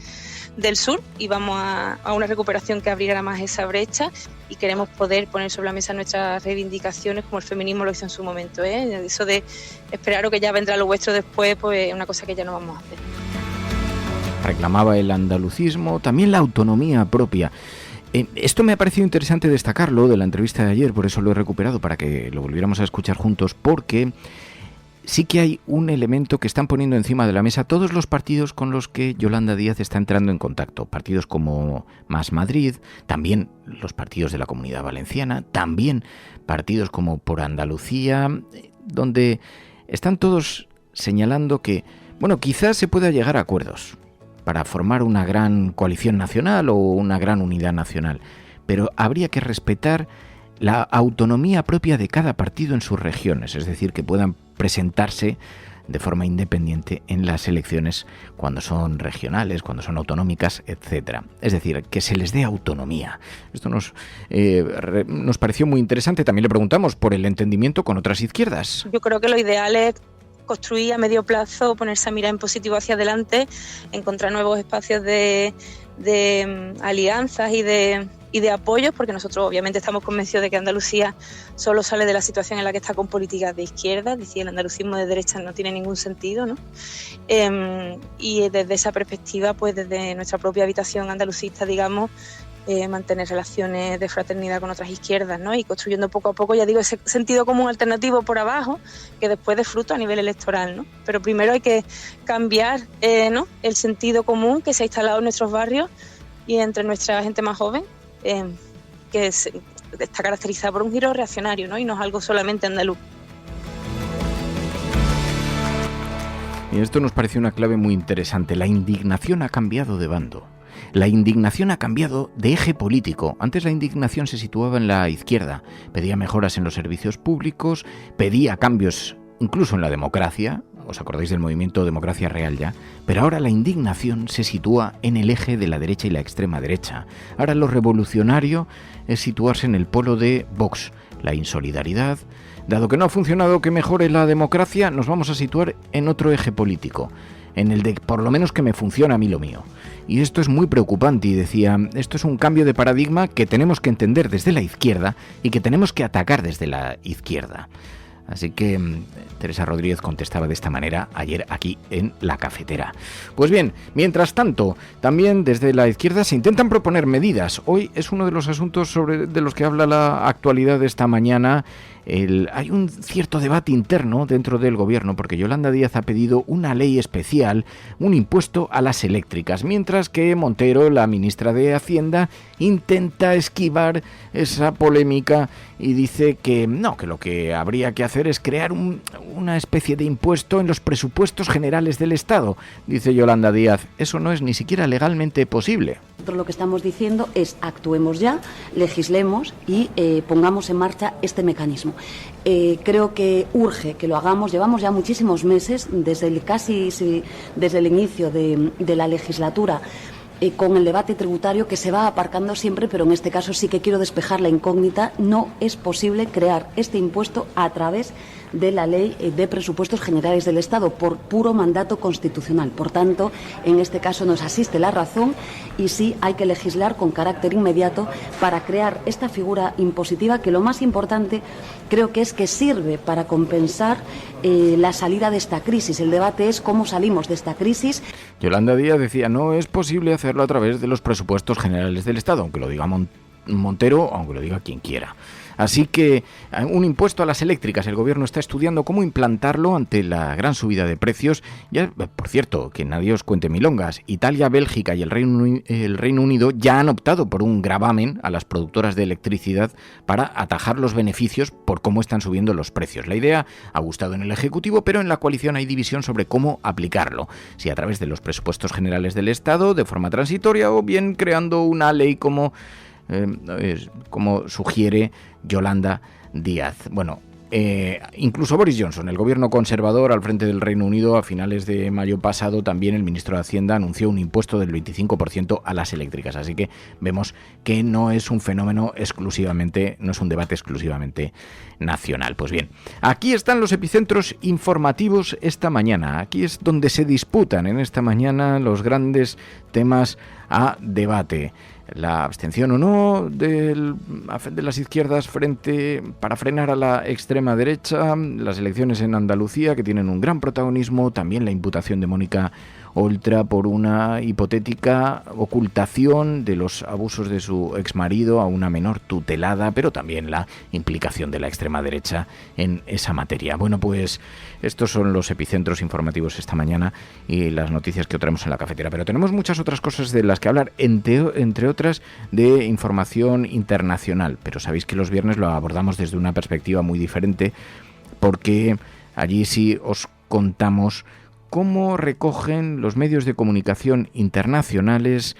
del sur, y vamos a una recuperación que abrirá más esa brecha, y queremos poder poner sobre la mesa nuestras reivindicaciones como el feminismo lo hizo en su momento. Eso de esperar o que ya vendrá lo vuestro después, pues es una cosa que ya no vamos a hacer. Reclamaba el andalucismo, también la autonomía propia. Esto me ha parecido interesante destacarlo de la entrevista de ayer, por eso lo he recuperado para que lo volviéramos a escuchar juntos, porque sí que hay un elemento que están poniendo encima de la mesa todos los partidos con los que Yolanda Díaz está entrando en contacto. Partidos como Más Madrid, también los partidos de la Comunidad Valenciana, también partidos como Por Andalucía, donde están todos señalando que, bueno, quizás se pueda llegar a acuerdos para formar una gran coalición nacional o una gran unidad nacional, pero habría que respetar la autonomía propia de cada partido en sus regiones, es decir, que puedan presentarse de forma independiente en las elecciones cuando son regionales, cuando son autonómicas, etcétera. Es decir, que se les dé autonomía. Esto nos pareció muy interesante. También le preguntamos por el entendimiento con otras izquierdas. Yo creo que lo ideal es construir a medio plazo, ponerse a mirar en positivo hacia adelante, encontrar nuevos espacios de alianzas y de apoyos, porque nosotros obviamente estamos convencidos de que Andalucía solo sale de la situación en la que está con políticas de izquierda, es decir, el andalucismo de derecha no tiene ningún sentido, ¿no? Y desde esa perspectiva, pues desde nuestra propia habitación andalucista, digamos, mantener relaciones de fraternidad con otras izquierdas, ¿no? Y construyendo poco a poco, ya digo, ese sentido común alternativo por abajo, que después dé fruto a nivel electoral, ¿no? Pero primero hay que cambiar ¿no? el sentido común que se ha instalado en nuestros barrios y entre nuestra gente más joven, que está caracterizada por un giro reaccionario, ¿no? Y no es algo solamente andaluz. Y esto nos parece una clave muy interesante. La indignación ha cambiado de bando. La indignación ha cambiado de eje político. Antes la indignación se situaba en la izquierda, pedía mejoras en los servicios públicos, pedía cambios incluso en la democracia. ¿Os acordáis del movimiento Democracia Real ya? Pero ahora la indignación se sitúa en el eje de la derecha y la extrema derecha. Ahora lo revolucionario es situarse en el polo de Vox, la insolidaridad. Dado que no ha funcionado que mejore la democracia, nos vamos a situar en otro eje político, en el de por lo menos que me funciona a mí lo mío. Y esto es muy preocupante, y decía, esto es un cambio de paradigma que tenemos que entender desde la izquierda y que tenemos que atacar desde la izquierda. Así que Teresa Rodríguez contestaba de esta manera ayer aquí en La Cafetera. Pues bien, mientras tanto, también desde la izquierda se intentan proponer medidas. Hoy es uno de los asuntos de los que habla la actualidad de esta mañana. Hay un cierto debate interno dentro del gobierno porque Yolanda Díaz ha pedido una ley especial, un impuesto a las eléctricas, mientras que Montero, la ministra de Hacienda, intenta esquivar esa polémica y dice que no, que lo que habría que hacer es crear una especie de impuesto en los presupuestos generales del Estado. Dice Yolanda Díaz, eso no es ni siquiera legalmente posible. Nosotros lo que estamos diciendo es actuemos ya, legislemos y pongamos en marcha este mecanismo. Creo que urge que lo hagamos. Llevamos ya muchísimos meses, desde el inicio de la legislatura, con el debate tributario que se va aparcando siempre, pero en este caso sí que quiero despejar la incógnita. No es posible crear este impuesto a través de la Ley de Presupuestos Generales del Estado por puro mandato constitucional. Por tanto, en este caso nos asiste la razón y sí hay que legislar con carácter inmediato para crear esta figura impositiva que lo más importante creo que es que sirve para compensar la salida de esta crisis. El debate es cómo salimos de esta crisis. Yolanda Díaz decía, no es posible hacerlo a través de los presupuestos generales del Estado, aunque lo diga Montero, aunque lo diga quien quiera. Así que un impuesto a las eléctricas, el gobierno está estudiando cómo implantarlo ante la gran subida de precios. Ya, por cierto, que nadie os cuente milongas, Italia, Bélgica y el Reino Unido ya han optado por un gravamen a las productoras de electricidad para atajar los beneficios por cómo están subiendo los precios. La idea ha gustado en el Ejecutivo, pero en la coalición hay división sobre cómo aplicarlo. Si a través de los presupuestos generales del Estado, de forma transitoria, o bien creando una ley como sugiere Yolanda Díaz. Bueno, incluso Boris Johnson, el gobierno conservador al frente del Reino Unido, a finales de mayo pasado, también el ministro de Hacienda anunció un impuesto del 25% a las eléctricas. Así que vemos que no es un fenómeno exclusivamente, no es un debate exclusivamente nacional. Pues bien, aquí están los epicentros informativos esta mañana. Aquí es donde se disputan en esta mañana los grandes temas a debate. La abstención o no de las izquierdas para frenar a la extrema derecha, las elecciones en Andalucía, que tienen un gran protagonismo, también la imputación de Mónica Oltra por una hipotética ocultación de los abusos de su exmarido a una menor tutelada, pero también la implicación de la extrema derecha en esa materia. Bueno, pues estos son los epicentros informativos esta mañana y las noticias que traemos en la cafetera, pero tenemos muchas otras cosas de las que hablar, entre otras de información internacional, pero sabéis que los viernes lo abordamos desde una perspectiva muy diferente, porque allí sí os contamos cómo recogen los medios de comunicación internacionales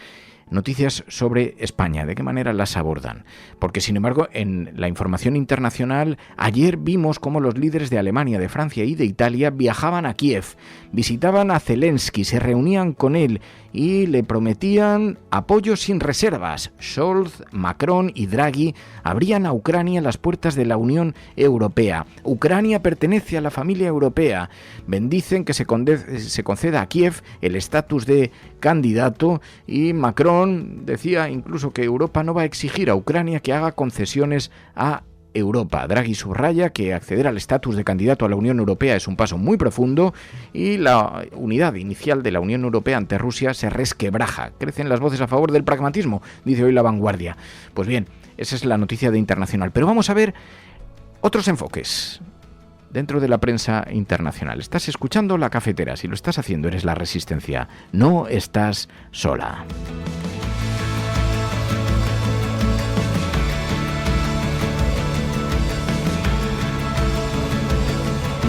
noticias sobre España, de qué manera las abordan. Porque, sin embargo, en la información internacional, ayer vimos cómo los líderes de Alemania, de Francia y de Italia viajaban a Kiev, visitaban a Zelensky, se reunían con él y le prometían apoyo sin reservas. Scholz, Macron y Draghi abrían a Ucrania las puertas de la Unión Europea. Ucrania pertenece a la familia europea. Bendicen que se conceda a Kiev el estatus de candidato y Macron decía incluso que Europa no va a exigir a Ucrania que haga concesiones a Europa. Draghi subraya que acceder al estatus de candidato a la Unión Europea es un paso muy profundo y la unidad inicial de la Unión Europea ante Rusia se resquebraja. Crecen las voces a favor del pragmatismo, dice hoy La Vanguardia. Pues bien, esa es la noticia de internacional. Pero vamos a ver otros enfoques dentro de la prensa internacional. Estás escuchando La Cafetera. Si lo estás haciendo, eres La Resistencia. No estás sola.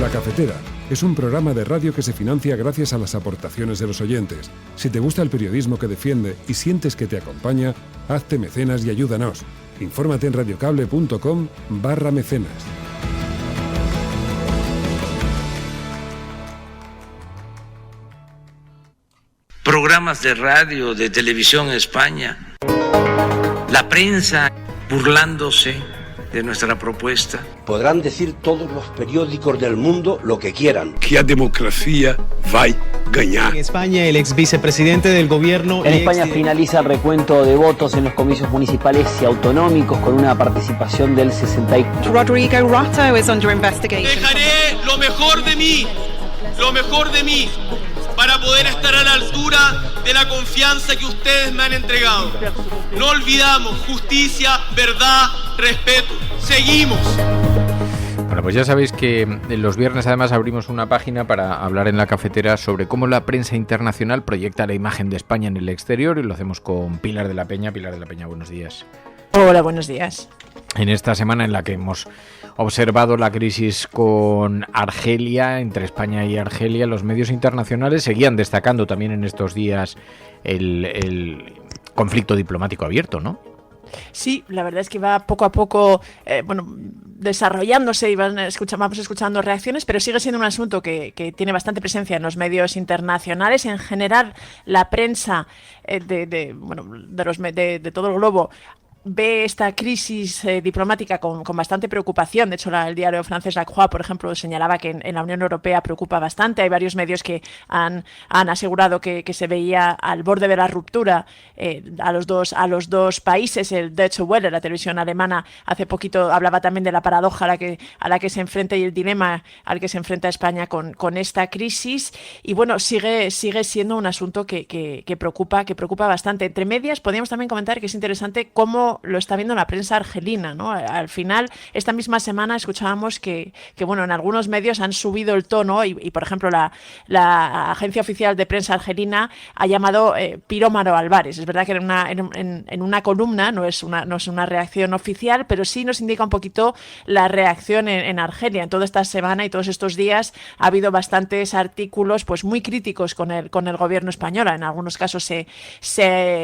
La Cafetera es un programa de radio que se financia gracias a las aportaciones de los oyentes. Si te gusta el periodismo que defiende y sientes que te acompaña, hazte mecenas y ayúdanos. Infórmate en radiocable.com/mecenas. Programas de radio, de televisión en España, la prensa burlándose de nuestra propuesta. Podrán decir todos los periódicos del mundo lo que quieran. Que a democracia va a ganar. En España, el ex vicepresidente del gobierno... En España finaliza el recuento de votos en los comicios municipales y autonómicos con una participación del 64%. Rodrigo Rato is under investigation. Dejaré lo mejor de mí, para poder estar a la altura de la confianza que ustedes me han entregado. No olvidamos justicia, verdad, respeto. Seguimos. Bueno, pues ya sabéis que los viernes además abrimos una página para hablar en La Cafetera sobre cómo la prensa internacional proyecta la imagen de España en el exterior y lo hacemos con Pilar de la Peña. Pilar de la Peña, buenos días. Hola, buenos días. En esta semana en la que hemos observado la crisis con Argelia, entre España y Argelia, los medios internacionales seguían destacando también en estos días el conflicto diplomático abierto, ¿no? Sí, la verdad es que va poco a poco desarrollándose y vamos escuchando reacciones, pero sigue siendo un asunto que tiene bastante presencia en los medios internacionales. En general, la prensa de todo el globo ve esta crisis diplomática con bastante preocupación. De hecho, el diario francés La Croix, por ejemplo, señalaba que en la Unión Europea preocupa bastante. Hay varios medios que han asegurado que se veía al borde de la ruptura a los dos países. El Deutsche Welle, la televisión alemana, hace poquito hablaba también de la paradoja a la que se enfrenta y el dilema al que se enfrenta España con esta crisis. Y bueno, sigue siendo un asunto que preocupa bastante. Entre medias, podríamos también comentar que es interesante cómo lo está viendo la prensa argelina, ¿no? Al final, esta misma semana escuchábamos que en algunos medios han subido el tono y por ejemplo, la agencia oficial de prensa argelina ha llamado pirómano Álvarez. Es verdad que en una columna no es una reacción oficial, pero sí nos indica un poquito la reacción en Argelia. En toda esta semana y todos estos días ha habido bastantes artículos pues muy críticos con el gobierno español. En algunos casos se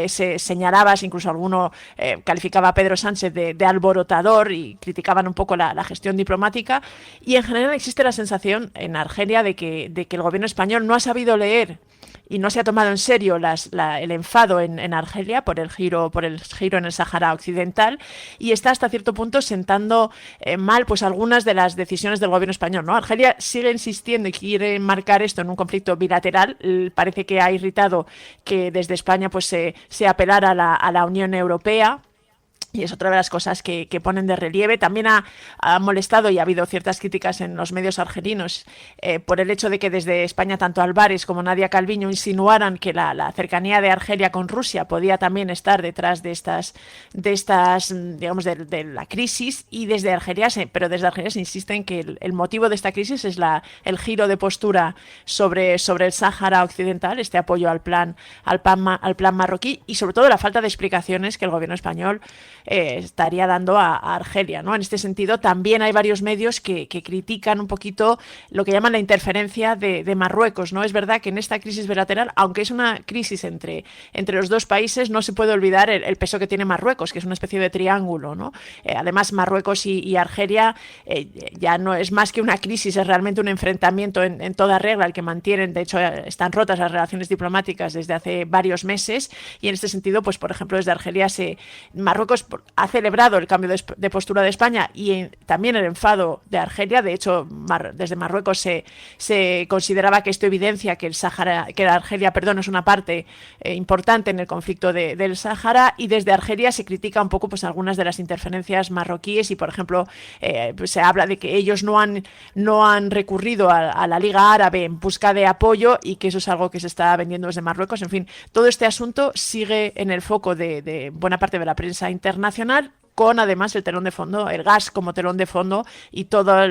señalaba, incluso alguno calificaba calificaba a Pedro Sánchez de alborotador y criticaban un poco la gestión diplomática, y en general existe la sensación en Argelia de que el gobierno español no ha sabido leer y no se ha tomado en serio el enfado en Argelia por el giro en el Sáhara Occidental, y está hasta cierto punto sentando mal pues algunas de las decisiones del gobierno español, ¿no? Argelia sigue insistiendo y quiere marcar esto en un conflicto bilateral. Parece que ha irritado que desde España pues se apelara a la Unión Europea. Y es otra de las cosas que ponen de relieve. También ha molestado y ha habido ciertas críticas en los medios argelinos por el hecho de que desde España tanto Álvarez como Nadia Calviño insinuaran que la cercanía de Argelia con Rusia podía también estar detrás de estas digamos, de la crisis, y desde Argelia se insiste en que el motivo de esta crisis es el giro de postura sobre el Sáhara Occidental, este apoyo al plan marroquí, y sobre todo la falta de explicaciones que el gobierno español estaría dando a Argelia, ¿no? En este sentido, también hay varios medios que critican un poquito lo que llaman la interferencia de Marruecos, ¿no? Es verdad que en esta crisis bilateral, aunque es una crisis entre los dos países, no se puede olvidar el peso que tiene Marruecos, que es una especie de triángulo, ¿no? Además, Marruecos y Argelia ya no es más que una crisis, es realmente un enfrentamiento en toda regla el que mantienen. De hecho, están rotas las relaciones diplomáticas desde hace varios meses, y en este sentido, pues por ejemplo, desde Argelia Marruecos ha celebrado el cambio de postura de España y también el enfado de Argelia. De hecho, desde Marruecos se consideraba que esto evidencia que Argelia es una parte importante en el conflicto del Sáhara, y desde Argelia se critica un poco pues algunas de las interferencias marroquíes, y por ejemplo pues se habla de que ellos no han recurrido a la Liga Árabe en busca de apoyo, y que eso es algo que se está vendiendo desde Marruecos. En fin, todo este asunto sigue en el foco de buena parte de la prensa internacional, con además el telón de fondo, el gas como telón de fondo, y todos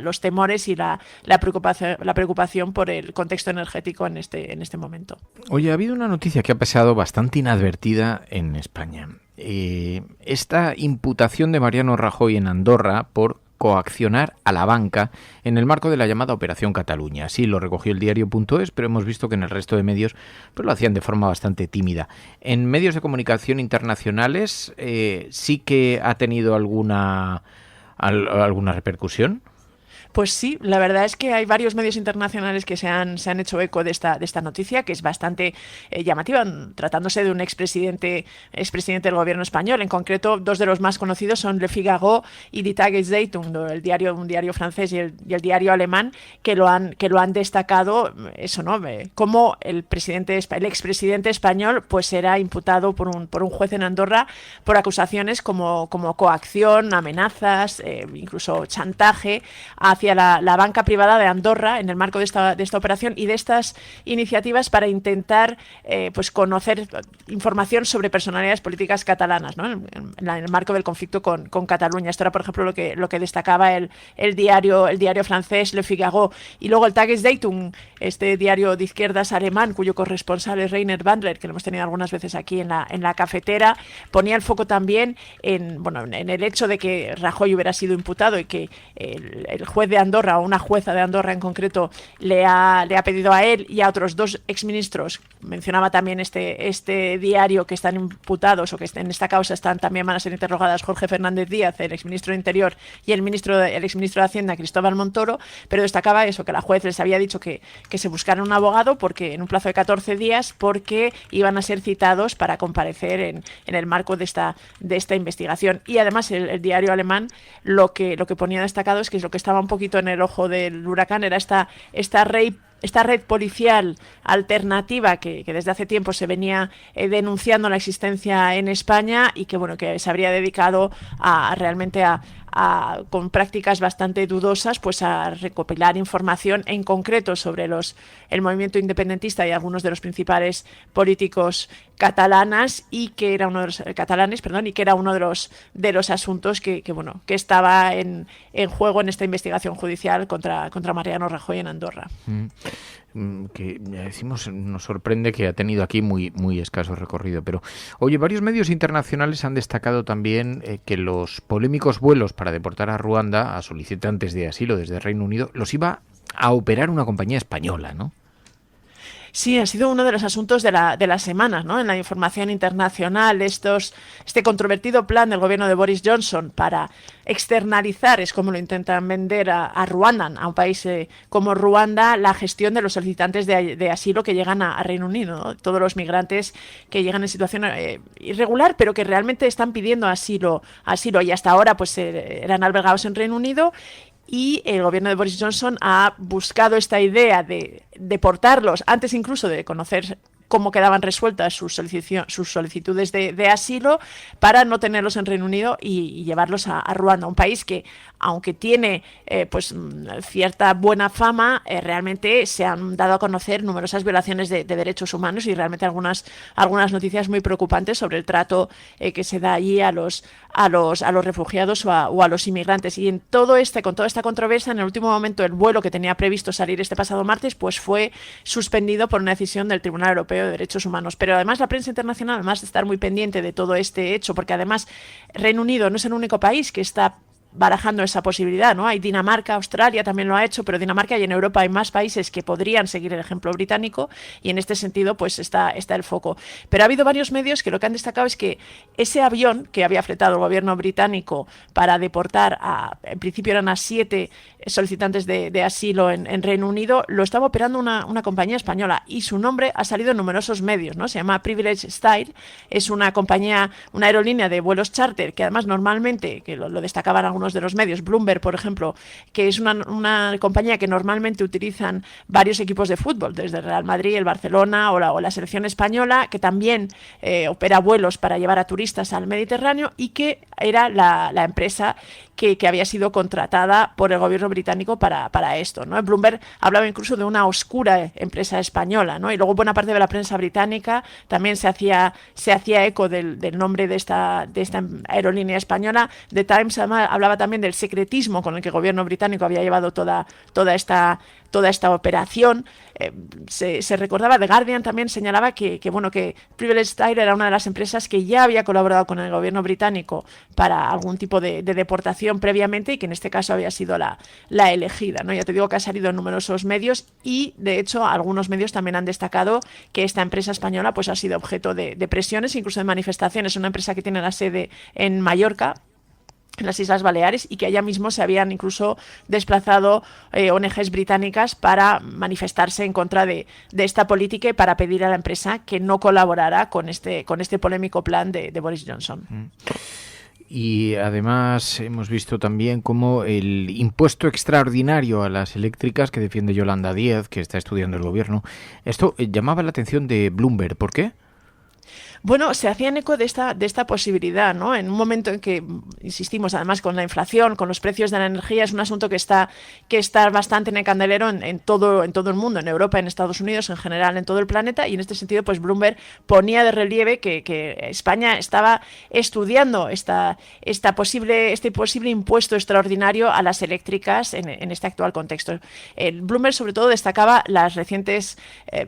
los temores y la preocupación por el contexto energético en este momento. Oye, ha habido una noticia que ha pasado bastante inadvertida en España. Esta imputación de Mariano Rajoy en Andorra por coaccionar a la banca en el marco de la llamada Operación Cataluña. Así lo recogió el diario.es, pero hemos visto que en el resto de medios pues lo hacían de forma bastante tímida. En medios de comunicación internacionales sí que ha tenido alguna repercusión. Pues sí, la verdad es que hay varios medios internacionales que se han hecho eco de esta noticia, que es bastante llamativa, tratándose de un expresidente del gobierno español. En concreto, dos de los más conocidos son Le Figaro y Die Tageszeitung, un diario francés y el diario alemán, que lo han destacado, eso, ¿no? Como el expresidente español pues era imputado por un juez en Andorra por acusaciones como coacción, amenazas, incluso chantaje hacia la banca privada de Andorra en el marco de esta operación y de estas iniciativas para intentar pues conocer información sobre personalidades políticas catalanas, ¿no? en el marco del conflicto con Cataluña. Esto era, por ejemplo, lo que destacaba el diario francés Le Figaro. Y luego el Tageszeitung, este diario de izquierdas alemán, cuyo corresponsal es Rainer Bandler, que lo hemos tenido algunas veces aquí en la cafetera, ponía el foco también en el hecho de que Rajoy hubiera sido imputado y que el juez de Andorra, o una jueza de Andorra en concreto, le ha pedido a él y a otros dos exministros, mencionaba también este diario, que están imputados o que en esta causa también van a ser interrogadas Jorge Fernández Díaz, el exministro de Interior, y el exministro de Hacienda, Cristóbal Montoro, pero destacaba eso, que la juez les había dicho que se buscaran un abogado porque en un plazo de 14 días, porque iban a ser citados para comparecer en el marco de esta investigación. Y además el diario alemán lo que ponía destacado es que lo que estaba un poquito en el ojo del huracán era esta red policial alternativa que desde hace tiempo se venía denunciando la existencia en España, y que se habría dedicado realmente con prácticas bastante dudosas pues a recopilar información en concreto sobre el movimiento independentista y algunos de los principales políticos catalanes, y que era uno de los asuntos que estaba en juego en esta investigación judicial contra Mariano Rajoy en Andorra. Que ya decimos, nos sorprende que ha tenido aquí muy, muy escaso recorrido. Pero, oye, varios medios internacionales han destacado también que los polémicos vuelos para deportar a Ruanda a solicitantes de asilo desde Reino Unido los iba a operar una compañía española, ¿no? Sí, ha sido uno de los asuntos de la semana, ¿no? En la información internacional, este controvertido plan del gobierno de Boris Johnson para externalizar, es como lo intentan vender a Ruanda, a un país como Ruanda, la gestión de los solicitantes de asilo que llegan a Reino Unido, ¿no? Todos los migrantes que llegan en situación irregular, pero que realmente están pidiendo asilo y hasta ahora pues eran albergados en Reino Unido. Y el gobierno de Boris Johnson ha buscado esta idea de deportarlos antes incluso de conocer cómo quedaban resueltas sus solicitudes de asilo, para no tenerlos en Reino Unido y llevarlos a Ruanda, un país que, aunque tiene pues cierta buena fama, realmente se han dado a conocer numerosas violaciones de derechos humanos y realmente algunas noticias muy preocupantes sobre el trato que se da allí a los refugiados o a los inmigrantes. Y con toda esta controversia, en el último momento el vuelo que tenía previsto salir este pasado martes pues fue suspendido por una decisión del Tribunal Europeo de Derechos Humanos. Pero además la prensa internacional, además de estar muy pendiente de todo este hecho, porque además Reino Unido no es el único país que está barajando esa posibilidad, ¿no? Hay Dinamarca, Australia también lo ha hecho, pero Dinamarca y en Europa hay más países que podrían seguir el ejemplo británico, y en este sentido pues está el foco. Pero ha habido varios medios que lo que han destacado es que ese avión que había fletado el gobierno británico para deportar en principio eran a 7 solicitantes de asilo en Reino Unido, lo estaba operando una compañía española, y su nombre ha salido en numerosos medios, ¿no? Se llama Privilege Style, es una aerolínea de vuelos charter que además normalmente, que lo destacaban algunos de los medios, Bloomberg por ejemplo, que es una compañía que normalmente utilizan varios equipos de fútbol, desde el Real Madrid, el Barcelona o la selección española, que también opera vuelos para llevar a turistas al Mediterráneo, y que era la empresa que había sido contratada por el gobierno británico para esto, ¿no? Bloomberg hablaba incluso de una oscura empresa española, ¿no? Y luego buena parte de la prensa británica también se hacía eco del nombre de esta aerolínea española. The Times hablaba también del secretismo con el que el gobierno británico había llevado toda esta operación. Se recordaba, The Guardian también señalaba que Privilege Style era una de las empresas que ya había colaborado con el gobierno británico para algún tipo de deportación previamente, y que en este caso había sido la elegida, ¿no? Ya te digo que ha salido en numerosos medios, y de hecho algunos medios también han destacado que esta empresa española pues ha sido objeto de presiones, incluso de manifestaciones. Una empresa que tiene la sede en Mallorca, en las Islas Baleares, y que allá mismo se habían incluso desplazado ONGs británicas para manifestarse en contra de esta política y para pedir a la empresa que no colaborara con este polémico plan de Boris Johnson. Y además hemos visto también cómo el impuesto extraordinario a las eléctricas que defiende Yolanda Díaz, que está estudiando el gobierno, esto llamaba la atención de Bloomberg. ¿Por qué? Bueno, se hacían eco de esta posibilidad, ¿no? En un momento en que, insistimos, además con la inflación, con los precios de la energía, es un asunto que está bastante en el candelero en todo el mundo, en Europa, en Estados Unidos, en general, en todo el planeta, y en este sentido, pues Bloomberg ponía de relieve que España estaba estudiando este posible impuesto extraordinario a las eléctricas en este actual contexto. Bloomberg, sobre todo, destacaba las recientes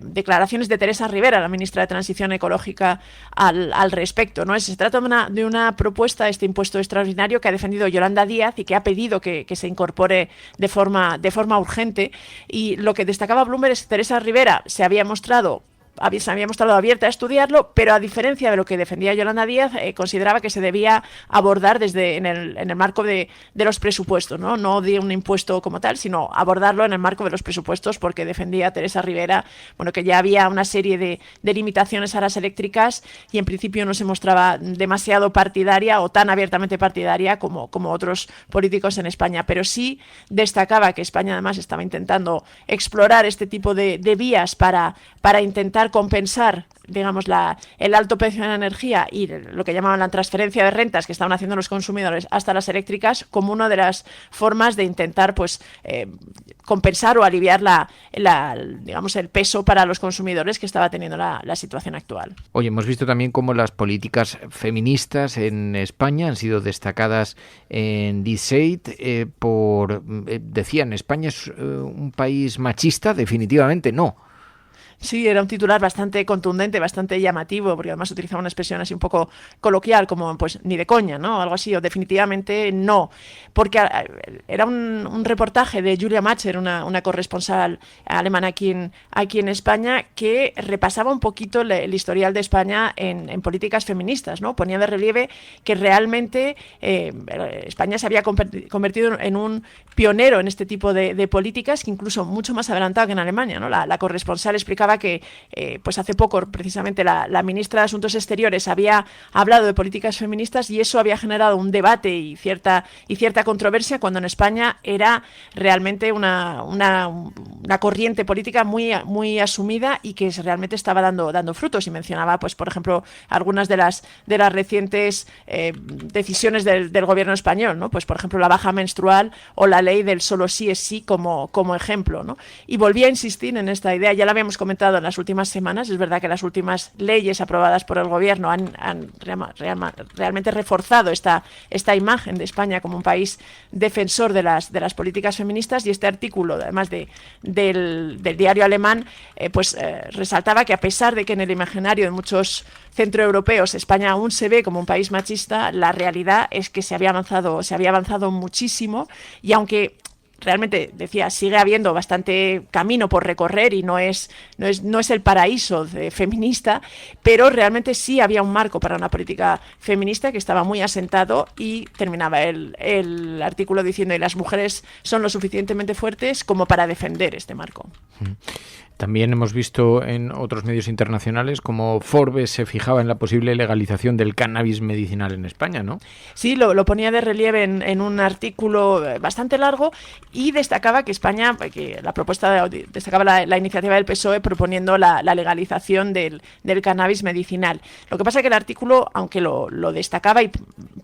declaraciones de Teresa Rivera, la ministra de Transición Ecológica, al respecto, ¿no? Se trata de una propuesta, este impuesto extraordinario, que ha defendido Yolanda Díaz y que ha pedido que se incorpore de forma urgente. Y lo que destacaba Bloomberg es que Teresa Rivera se había mostrado abierta a estudiarlo, pero a diferencia de lo que defendía Yolanda Díaz, consideraba que se debía abordar en el marco de los presupuestos, no de un impuesto como tal, sino abordarlo en el marco de los presupuestos, porque defendía Teresa Rivera que ya había una serie de limitaciones a las eléctricas, y en principio no se mostraba demasiado partidaria o tan abiertamente partidaria como otros políticos en España, pero sí destacaba que España además estaba intentando explorar este tipo de vías para intentar compensar, digamos, el alto precio de la energía y lo que llamaban la transferencia de rentas que estaban haciendo los consumidores hasta las eléctricas, como una de las formas de intentar compensar o aliviar digamos, el peso para los consumidores que estaba teniendo la situación actual. Oye, hemos visto también cómo las políticas feministas en España han sido destacadas en D8 decían, ¿España es un país machista? Definitivamente no. Sí, era un titular bastante contundente, bastante llamativo, porque además utilizaba una expresión así un poco coloquial, como pues ni de coña, ¿no? Algo así, o definitivamente no. Porque era un reportaje de Julia Macher, una corresponsal alemana aquí en España, que repasaba un poquito el historial de España en políticas feministas, ¿no? Ponía de relieve que realmente España se había convertido en un pionero en este tipo de políticas, que incluso mucho más adelantado que en Alemania, ¿no? La corresponsal explicaba que pues hace poco precisamente la ministra de Asuntos Exteriores había hablado de políticas feministas y eso había generado un debate y cierta controversia, cuando en España era realmente una corriente política muy asumida y que realmente estaba dando frutos. Y mencionaba, pues por ejemplo, algunas de las recientes decisiones del gobierno español, ¿no? Pues por ejemplo la baja menstrual o la ley del solo sí es sí como ejemplo, ¿no? Y volví a insistir en esta idea, ya la habíamos comentado en las últimas semanas. Es verdad que las últimas leyes aprobadas por el gobierno han realmente reforzado esta imagen de España como un país defensor de las políticas feministas, y este artículo, además del diario alemán, resaltaba que a pesar de que en el imaginario de muchos centroeuropeos España aún se ve como un país machista, la realidad es que se había avanzado muchísimo, y aunque realmente, decía, sigue habiendo bastante camino por recorrer y no es el paraíso feminista, pero realmente sí había un marco para una política feminista que estaba muy asentado, y terminaba el artículo diciendo: y las mujeres son lo suficientemente fuertes como para defender este marco. También hemos visto en otros medios internacionales como Forbes se fijaba en la posible legalización del cannabis medicinal en España, ¿no? Sí, lo ponía de relieve en un artículo bastante largo, y destacaba que España, destacaba la iniciativa del PSOE proponiendo la legalización del cannabis medicinal. Lo que pasa es que el artículo, aunque lo destacaba y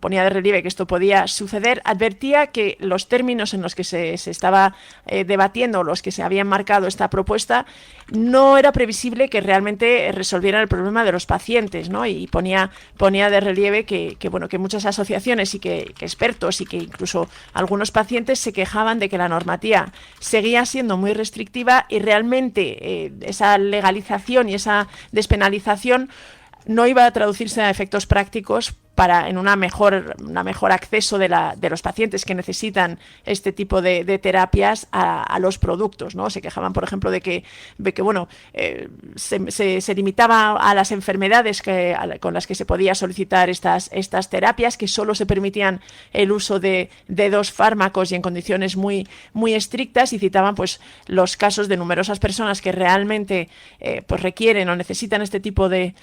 ponía de relieve que esto podía suceder, advertía que los términos en los que se estaba debatiendo, los que se había marcado esta propuesta, no era previsible que realmente resolvieran el problema de los pacientes, ¿no? Y ponía de relieve que muchas asociaciones y que expertos y que incluso algunos pacientes se quejaban de que la normativa seguía siendo muy restrictiva, y realmente esa legalización y esa despenalización no iba a traducirse a efectos prácticos en una mejor acceso de los pacientes que necesitan este tipo de terapias a los productos, ¿no? Se quejaban, por ejemplo, de que se limitaba a las enfermedades con las que se podía solicitar estas terapias, que solo se permitían el uso de 2 fármacos y en condiciones muy, muy estrictas, y citaban pues los casos de numerosas personas que realmente requieren o necesitan este tipo de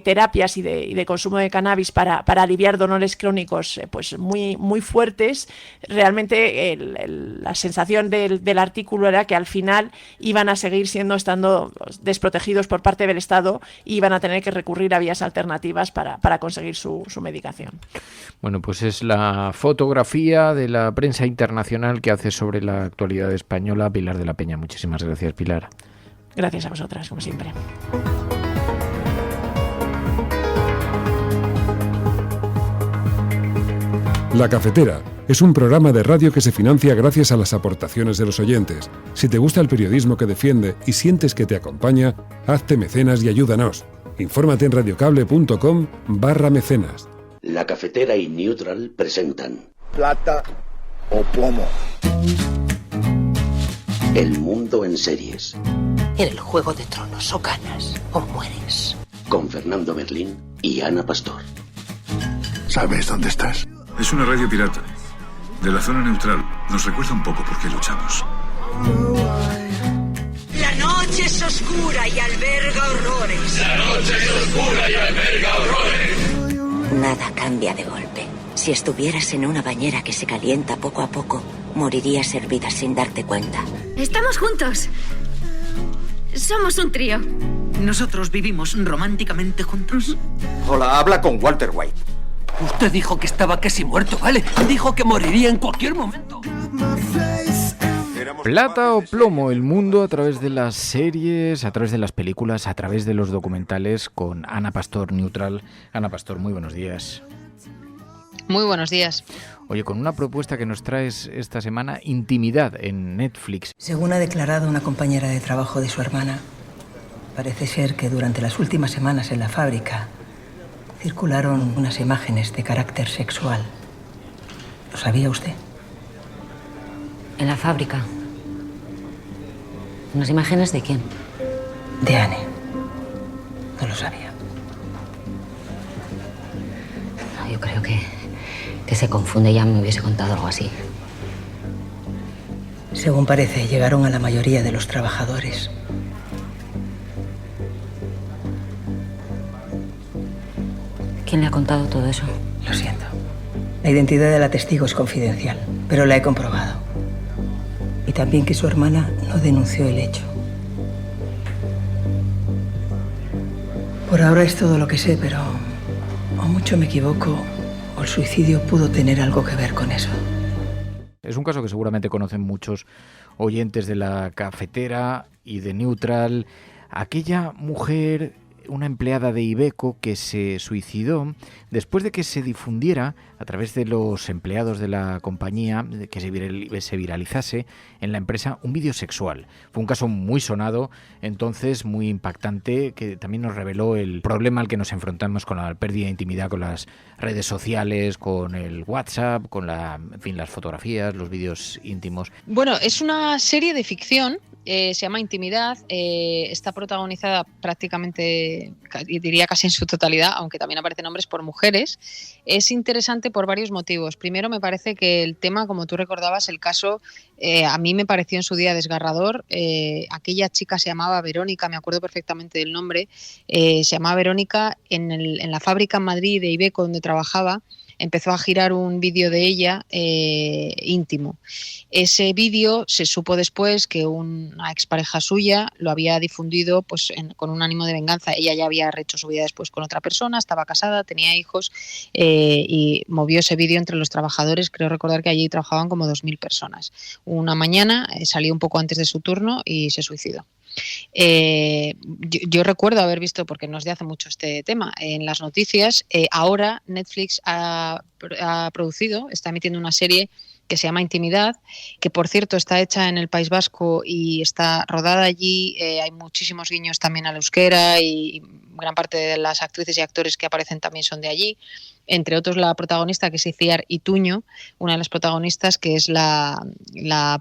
terapias y de consumo de cannabis para aliviar dolores crónicos muy, muy fuertes. Realmente la sensación del artículo era que al final iban a seguir estando desprotegidos por parte del Estado, y iban a tener que recurrir a vías alternativas para conseguir su medicación. Bueno, pues es la fotografía de la prensa internacional que hace sobre la actualidad española Pilar de la Peña. Muchísimas gracias, Pilar. Gracias a vosotras, como siempre. La Cafetera es un programa de radio que se financia gracias a las aportaciones de los oyentes. Si te gusta el periodismo que defiende y sientes que te acompaña, hazte mecenas y ayúdanos. Infórmate en radiocable.com/mecenas. La Cafetera y Neutral presentan Plata o Plomo. El mundo en series. En el Juego de Tronos, o ganas o mueres. Con Fernando Merlín y Ana Pastor. ¿Sabes dónde estás? Es una radio pirata, de la zona neutral. Nos recuerda un poco por qué luchamos. La noche es oscura y alberga horrores. La noche es oscura y alberga horrores. Nada cambia de golpe. Si estuvieras en una bañera que se calienta poco a poco, morirías hervida sin darte cuenta. Estamos juntos. Somos un trío. ¿Nosotros vivimos románticamente juntos? Hola, habla con Walter White. Usted dijo que estaba casi muerto, ¿vale? Dijo que moriría en cualquier momento. Plata o plomo, el mundo a través de las series, a través de las películas, a través de los documentales, con Ana Pastor Neutral. Ana Pastor, muy buenos días. Muy buenos días. Oye, con una propuesta que nos traes esta semana, Intimidad, en Netflix. Según ha declarado una compañera de trabajo de su hermana, Parece ser que durante las últimas semanas en la fábrica circularon unas imágenes de carácter sexual. ¿Lo sabía usted? ¿En la fábrica? ¿Unas imágenes de quién? De Anne. No lo sabía. No, yo creo que se confunde. Ya me hubiese contado algo así. Según parece, llegaron a la mayoría de los trabajadores. ¿Quién le ha contado todo eso? Lo siento. La identidad de la testigo es confidencial, pero la he comprobado. Y también que su hermana no denunció el hecho. Por ahora es todo lo que sé, pero o mucho me equivoco o el suicidio pudo tener algo que ver con eso. Es un caso que seguramente conocen muchos oyentes de La Cafetera y de Neutral. Aquella mujer, una empleada de Iveco, que se suicidó después de que se difundiera a través de los empleados de la compañía, que se viralizase en la empresa un vídeo sexual. Fue un caso muy sonado, entonces muy impactante, que también nos reveló el problema al que nos enfrentamos con la pérdida de intimidad con las redes sociales, con el WhatsApp, con las fotografías, los vídeos íntimos. Bueno, es una serie de ficción. Se llama Intimidad, está protagonizada prácticamente, diría casi en su totalidad, aunque también aparecen hombres, por mujeres. Es interesante por varios motivos. Primero, me parece que el tema, como tú recordabas, el caso, a mí me pareció en su día desgarrador. Aquella chica se llamaba Verónica, me acuerdo perfectamente del nombre, se llamaba Verónica en la fábrica en Madrid de Iveco donde trabajaba. Empezó a girar un vídeo de ella íntimo. Ese vídeo se supo después que una expareja suya lo había difundido pues, con un ánimo de venganza. Ella ya había rehecho su vida después con otra persona, estaba casada, tenía hijos y movió ese vídeo entre los trabajadores. Creo recordar que allí trabajaban como 2.000 personas. Una mañana salió un poco antes de su turno y se suicidó. Yo recuerdo haber visto, porque no es de hace mucho este tema, en las noticias, ahora Netflix ha producido, está emitiendo una serie que se llama Intimidad, que por cierto está hecha en el País Vasco y está rodada allí. Hay muchísimos guiños también al euskera y gran parte de las actrices y actores que aparecen también son de allí. Entre otros la protagonista, que es Itziar Ituño, una de las protagonistas, que es la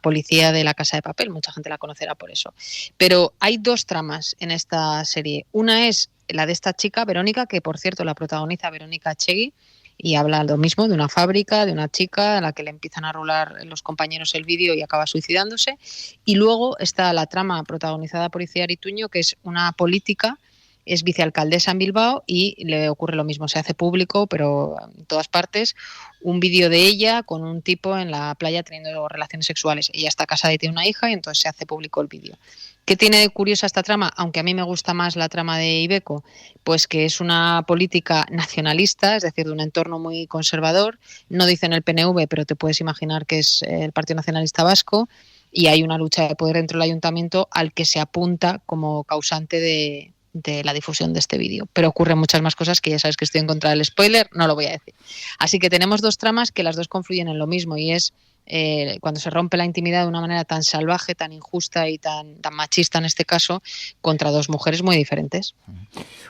policía de La Casa de Papel. Mucha gente la conocerá por eso. Pero hay dos tramas en esta serie. Una es la de esta chica, Verónica, que por cierto la protagoniza Verónica Chegui, y habla lo mismo de una fábrica, de una chica a la que le empiezan a rolar los compañeros el vídeo y acaba suicidándose. Y luego está la trama protagonizada por Itziar Ituño, que es una política, es vicealcaldesa en Bilbao y le ocurre lo mismo. Se hace público, pero en todas partes, un vídeo de ella con un tipo en la playa teniendo relaciones sexuales. Ella está casada y tiene una hija y entonces se hace público el vídeo. ¿Qué tiene de curiosa esta trama? Aunque a mí me gusta más la trama de Iveco, pues que es una política nacionalista, es decir, de un entorno muy conservador. No dicen el PNV, pero te puedes imaginar que es el Partido Nacionalista Vasco, y hay una lucha de poder dentro del ayuntamiento al que se apunta como causante de la difusión de este vídeo. Pero ocurren muchas más cosas que ya sabes que estoy en contra del spoiler, no lo voy a decir. Así que tenemos dos tramas que las dos confluyen en lo mismo, y es cuando se rompe la intimidad de una manera tan salvaje, tan injusta y tan machista en este caso, contra dos mujeres muy diferentes.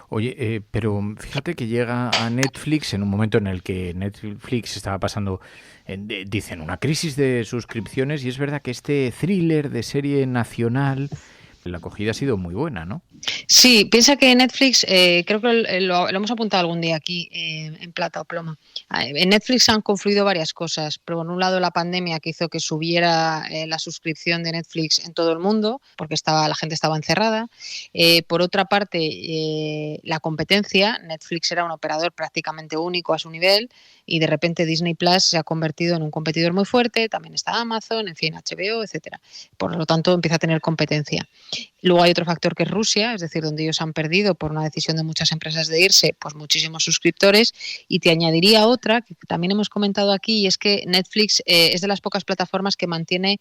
Oye, pero fíjate que llega a Netflix en un momento en el que Netflix estaba pasando, dicen, una crisis de suscripciones, y es verdad que este thriller de serie nacional, la acogida ha sido muy buena, ¿no? Sí, piensa que Netflix, creo que lo hemos apuntado algún día aquí en Plata o Plomo. En Netflix han confluido varias cosas. Pero por un lado la pandemia, que hizo que subiera la suscripción de Netflix en todo el mundo, porque la gente estaba encerrada. Por otra parte, la competencia. Netflix era un operador prácticamente único a su nivel, y de repente Disney Plus se ha convertido en un competidor muy fuerte. También está Amazon, en fin, HBO, etcétera. Por lo tanto, empieza a tener competencia. Luego hay otro factor que es Rusia, es decir, donde ellos han perdido por una decisión de muchas empresas de irse, pues muchísimos suscriptores. Y te añadiría otra que también hemos comentado aquí, y es que Netflix es de las pocas plataformas que mantiene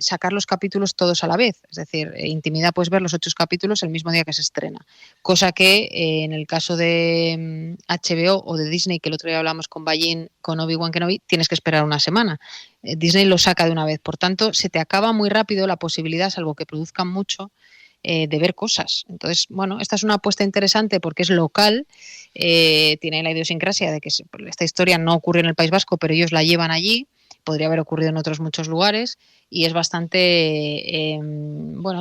sacar los capítulos todos a la vez. Es decir, Intimidad puedes ver los 8 capítulos el mismo día que se estrena. Cosa que en el caso de HBO o de Disney, que el otro día hablamos con Ballín, con Obi-Wan Kenobi, tienes que esperar una semana. Disney lo saca de una vez. Por tanto, se te acaba muy rápido la posibilidad, salvo que produzcan mucho, de ver cosas. Entonces, bueno, esta es una apuesta interesante porque es local, tiene la idiosincrasia de que esta historia no ocurre en el País Vasco, pero ellos la llevan allí, podría haber ocurrido en otros muchos lugares, y es bastante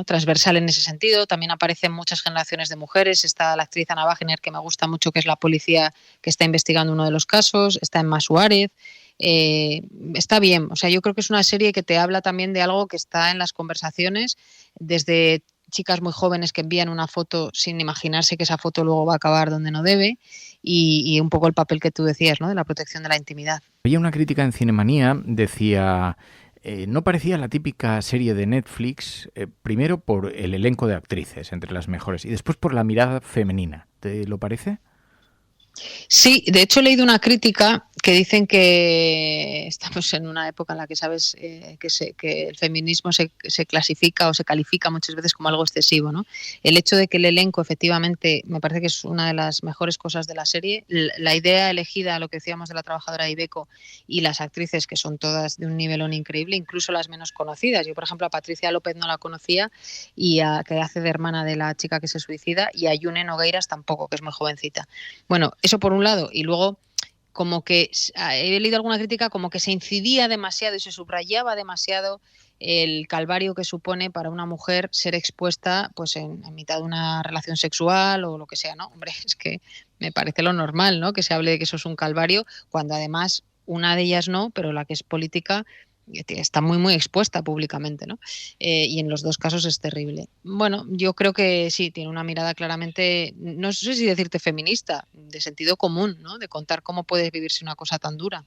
transversal en ese sentido. También aparecen muchas generaciones de mujeres. Está la actriz Ana Wagner, que me gusta mucho, que es la policía que está investigando uno de los casos. Está Emma Suárez. Está bien. O sea, yo creo que es una serie que te habla también de algo que está en las conversaciones, desde chicas muy jóvenes que envían una foto sin imaginarse que esa foto luego va a acabar donde no debe, y un poco el papel que tú decías, ¿no?, de la protección de la intimidad. Había una crítica en Cinemanía, decía... no parecía la típica serie de Netflix, primero por el elenco de actrices, entre las mejores, y después por la mirada femenina. ¿Te lo parece? Sí, de hecho he leído una crítica que dicen que estamos en una época en la que sabes que el feminismo se clasifica o se califica muchas veces como algo excesivo, ¿no? El hecho de que el elenco efectivamente me parece que es una de las mejores cosas de la serie. La idea elegida, lo que decíamos de la trabajadora de Iveco, y las actrices, que son todas de un nivelón increíble, incluso las menos conocidas. Yo, por ejemplo, a Patricia López no la conocía, que hace de hermana de la chica que se suicida, y a Yune Nogueiras tampoco, que es muy jovencita. Bueno, eso por un lado, y luego como que he leído alguna crítica como que se incidía demasiado y se subrayaba demasiado el calvario que supone para una mujer ser expuesta pues en mitad de una relación sexual o lo que sea, ¿no? Hombre, es que me parece lo normal, ¿no?, que se hable de que eso es un calvario, cuando además una de ellas no, pero la que es política está muy muy expuesta públicamente, ¿no? Y en los dos casos es terrible. Bueno, yo creo que sí, tiene una mirada claramente, no sé si decirte feminista, de sentido común, ¿no?, de contar cómo puede vivirse una cosa tan dura.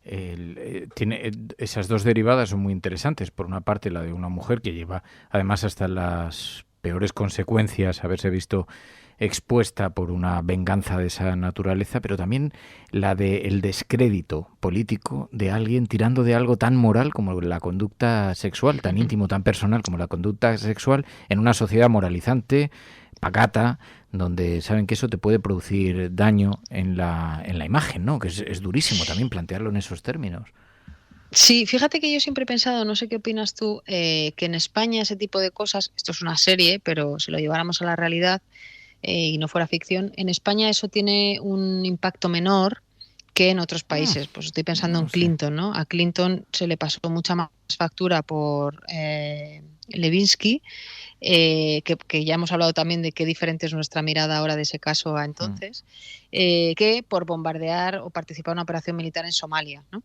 Tiene esas dos derivadas son muy interesantes. Por una parte, la de una mujer que lleva además hasta las peores consecuencias haberse visto expuesta por una venganza de esa naturaleza, pero también la del descrédito político de alguien tirando de algo tan moral como la conducta sexual, tan íntimo, tan personal como la conducta sexual, en una sociedad moralizante, pacata, donde saben que eso te puede producir daño en la imagen, ¿no? Que es durísimo también plantearlo en esos términos. Sí, fíjate que yo siempre he pensado, no sé qué opinas tú, que en España ese tipo de cosas, esto es una serie, pero si lo lleváramos a la realidad, y no fuera ficción, en España eso tiene un impacto menor que en otros países. Pues estoy pensando en Clinton, ¿no? A Clinton se le pasó mucha más factura por Lewinsky, que ya hemos hablado también de qué diferente es nuestra mirada ahora de ese caso a entonces, que por bombardear o participar en una operación militar en Somalia, ¿no?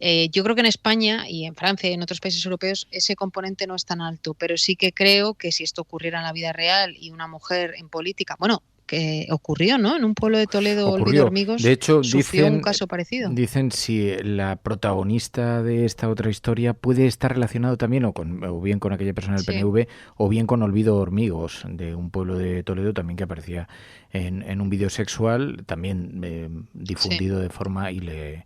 Yo creo que en España y en Francia y en otros países europeos ese componente no es tan alto, pero sí que creo que si esto ocurriera en la vida real y una mujer en política, bueno, que ocurrió, ¿no?, en un pueblo de Toledo, Olvido Hormigos, de hecho, sufrió un caso parecido. Dicen si la protagonista de esta otra historia puede estar relacionado también o bien con aquella persona del PNV o bien con Olvido Hormigos, de un pueblo de Toledo también que aparecía en un vídeo sexual, también difundido de forma y en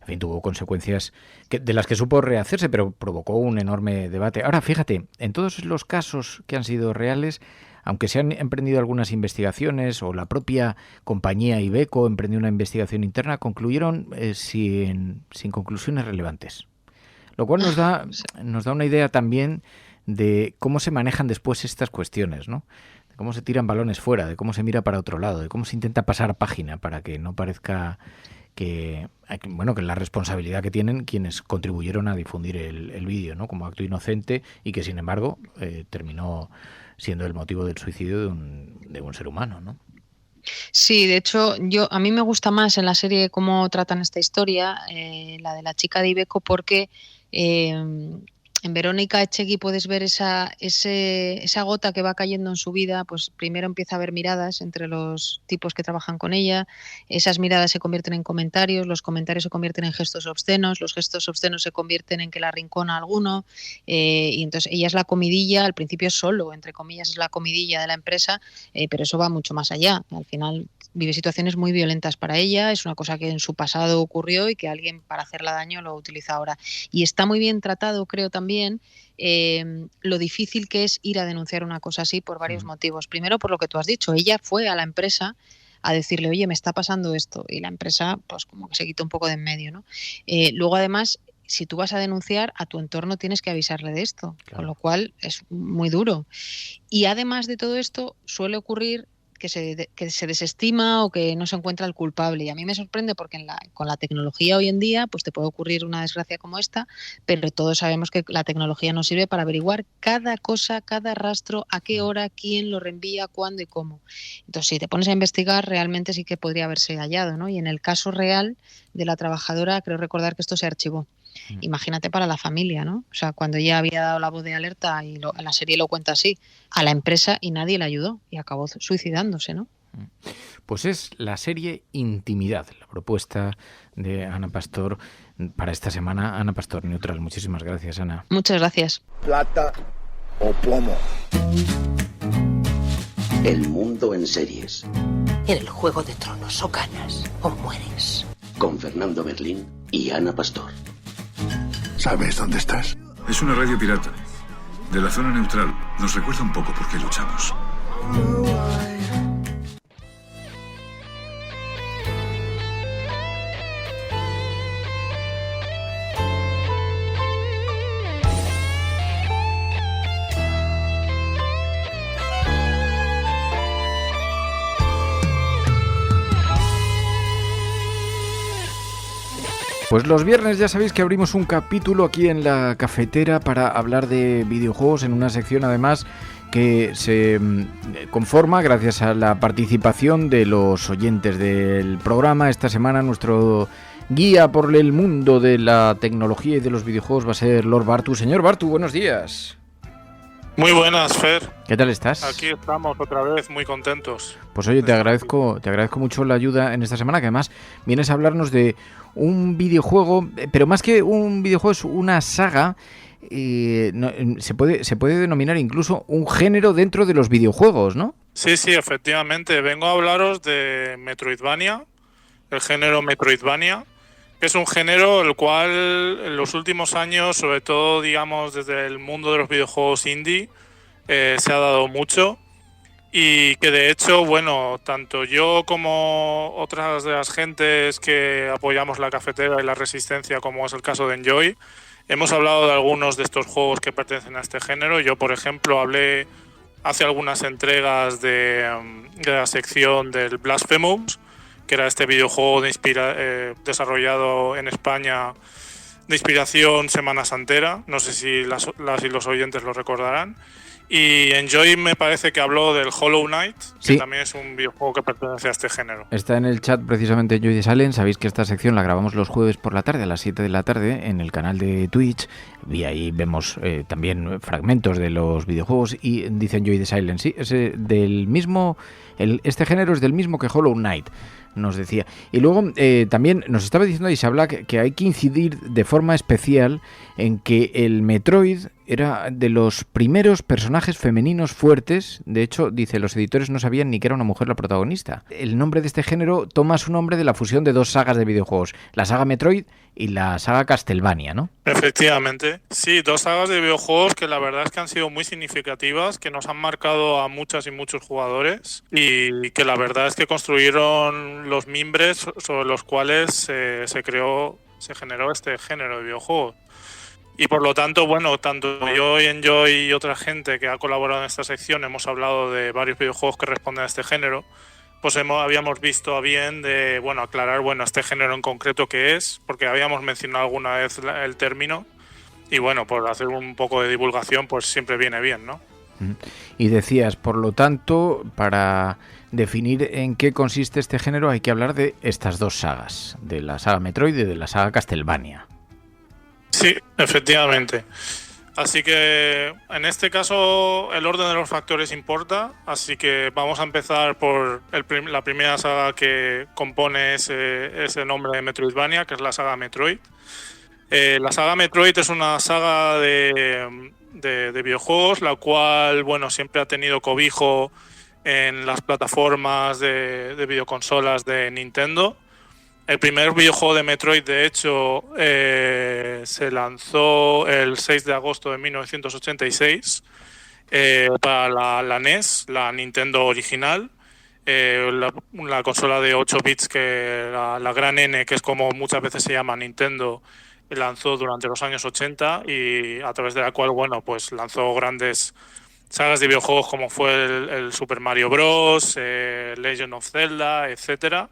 fin, tuvo consecuencias de las que supo rehacerse, pero provocó un enorme debate. Ahora, fíjate, en todos los casos que han sido reales, aunque se han emprendido algunas investigaciones o la propia compañía Iveco emprendió una investigación interna, concluyeron sin conclusiones relevantes. Lo cual nos da una idea también de cómo se manejan después estas cuestiones, ¿no? De cómo se tiran balones fuera, de cómo se mira para otro lado, de cómo se intenta pasar página para que no parezca que la responsabilidad que tienen quienes contribuyeron a difundir el vídeo, ¿no?, como acto inocente y que sin embargo terminó siendo el motivo del suicidio de un ser humano, ¿no? Sí, de hecho, a mí me gusta más en la serie cómo tratan esta historia, la de la chica de Iveco, porque en Verónica Echegui puedes ver esa gota que va cayendo en su vida. Pues primero empieza a haber miradas entre los tipos que trabajan con ella, esas miradas se convierten en comentarios, los comentarios se convierten en gestos obscenos, los gestos obscenos se convierten en que la arrincona a alguno, y entonces ella es la comidilla, al principio solo, entre comillas, es la comidilla de la empresa, pero eso va mucho más allá. Al final vive situaciones muy violentas para ella, es una cosa que en su pasado ocurrió y que alguien para hacerla daño lo utiliza ahora. Y está muy bien tratado, creo también, lo difícil que es ir a denunciar una cosa así por varios motivos. Primero, por lo que tú has dicho, ella fue a la empresa a decirle, oye, me está pasando esto, y la empresa pues como que se quitó un poco de en medio, ¿no? Luego, además, si tú vas a denunciar, a tu entorno tienes que avisarle de esto, con lo cual es muy duro. Y además de todo esto, suele ocurrir que se desestima o que no se encuentra el culpable. Y a mí me sorprende porque con la tecnología hoy en día pues te puede ocurrir una desgracia como esta, pero todos sabemos que la tecnología nos sirve para averiguar cada cosa, cada rastro, a qué hora, quién lo reenvía, cuándo y cómo. Entonces, si te pones a investigar, realmente sí que podría haberse hallado, ¿no? Y en el caso real de la trabajadora, creo recordar que esto se archivó. Imagínate para la familia, ¿no? O sea, cuando ella había dado la voz de alerta, y la serie lo cuenta así, a la empresa, y nadie le ayudó y acabó suicidándose, ¿no? Pues es la serie Intimidad, la propuesta de Ana Pastor para esta semana. Ana Pastor, Neutral. Muchísimas gracias, Ana. Muchas gracias. Plata o plomo. El mundo en series. En el Juego de Tronos, o ganas o mueres. Con Fernando Berlín y Ana Pastor. ¿Sabes dónde estás? Es una radio pirata. De la zona neutral. Nos recuerda un poco por qué luchamos. Pues los viernes ya sabéis que abrimos un capítulo aquí en la cafetera para hablar de videojuegos, en una sección además que se conforma gracias a la participación de los oyentes del programa. Esta semana nuestro guía por el mundo de la tecnología y de los videojuegos va a ser Lord Bartu. Señor Bartu, buenos días. Muy buenas, Fer. ¿Qué tal estás? Aquí estamos otra vez, muy contentos. Pues oye, te agradezco mucho la ayuda en esta semana, que además vienes a hablarnos de un videojuego, pero más que un videojuego es una saga, se puede denominar incluso un género dentro de los videojuegos, ¿no? Sí, efectivamente. Vengo a hablaros de Metroidvania, el género Metroidvania, que es un género el cual en los últimos años, sobre todo digamos desde el mundo de los videojuegos indie, se ha dado mucho, y que de hecho, bueno, tanto yo como otras de las gentes que apoyamos la cafetera y la resistencia, como es el caso de Enjoy, hemos hablado de algunos de estos juegos que pertenecen a este género. Yo, por ejemplo, hablé hace algunas entregas de la sección del Blasphemous, que era este videojuego desarrollado en España de inspiración Semana Santera. No sé si las y los oyentes lo recordarán. Y Enjoy me parece que habló del Hollow Knight, que sí, también es un videojuego que pertenece a este género. Está en el chat precisamente Enjoy de Silence. Sabéis que esta sección la grabamos los jueves por la tarde, a las 7 de la tarde, en el canal de Twitch. Y ahí vemos también fragmentos de los videojuegos. Y dice Enjoy de Silence, sí, es del mismo, este género es del mismo que Hollow Knight, nos decía. Y luego también nos estaba diciendo Isa Black que hay que incidir de forma especial en que el Metroid era de los primeros personajes femeninos fuertes. De hecho, dice, los editores no sabían ni que era una mujer la protagonista. El nombre de este género toma su nombre de la fusión de dos sagas de videojuegos, la saga Metroid y la saga Castlevania, ¿no? Efectivamente. Sí, dos sagas de videojuegos que la verdad es que han sido muy significativas, que nos han marcado a muchas y muchos jugadores, y que la verdad es que construyeron los mimbres sobre los cuales se generó este género de videojuegos. Y por lo tanto, bueno, tanto yo y Enjoy y otra gente que ha colaborado en esta sección hemos hablado de varios videojuegos que responden a este género, pues habíamos visto a bien de, bueno, aclarar, bueno, este género en concreto qué es, porque habíamos mencionado alguna vez el término, y bueno, por hacer un poco de divulgación, pues siempre viene bien, ¿no? Y decías, por lo tanto, para definir en qué consiste este género hay que hablar de estas dos sagas, de la saga Metroid y de la saga Castlevania. Sí, efectivamente. Así que en este caso el orden de los factores importa, así que vamos a empezar por la primera saga que compone ese nombre de Metroidvania, que es la saga Metroid. La saga Metroid es una saga de videojuegos, la cual, bueno, siempre ha tenido cobijo en las plataformas de videoconsolas de Nintendo. El primer videojuego de Metroid, de hecho, se lanzó el 6 de agosto de 1986 para la NES, la Nintendo original, la consola de 8 bits, que la gran N, que es como muchas veces se llama Nintendo, lanzó durante los años 80 y a través de la cual, bueno, pues lanzó grandes sagas de videojuegos como fue el Super Mario Bros., Legend of Zelda, etcétera.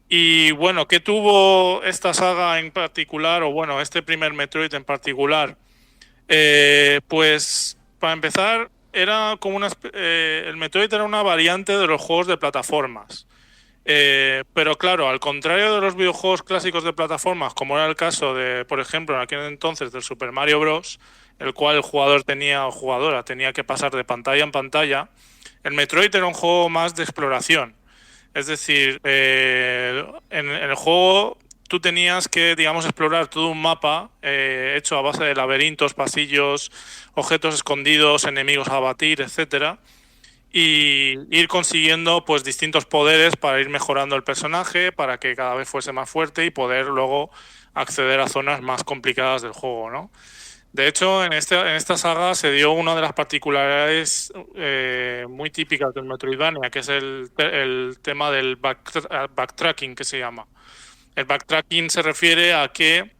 Y bueno, ¿qué tuvo esta saga en particular, o bueno, este primer Metroid en particular? Pues para empezar, era como el Metroid era una variante de los juegos de plataformas. Pero claro, al contrario de los videojuegos clásicos de plataformas, como era el caso de, por ejemplo, en aquel entonces del Super Mario Bros., el cual el jugador o jugadora tenía que pasar de pantalla en pantalla, el Metroid era un juego más de exploración. Es decir, en el juego tú tenías que, digamos, explorar todo un mapa hecho a base de laberintos, pasillos, objetos escondidos, enemigos a abatir, etcétera, y ir consiguiendo pues distintos poderes para ir mejorando el personaje, para que cada vez fuese más fuerte y poder luego acceder a zonas más complicadas del juego, ¿no? De hecho, en esta saga se dio una de las particularidades muy típicas del Metroidvania, que es el tema del backtracking, que se llama. El backtracking se refiere a que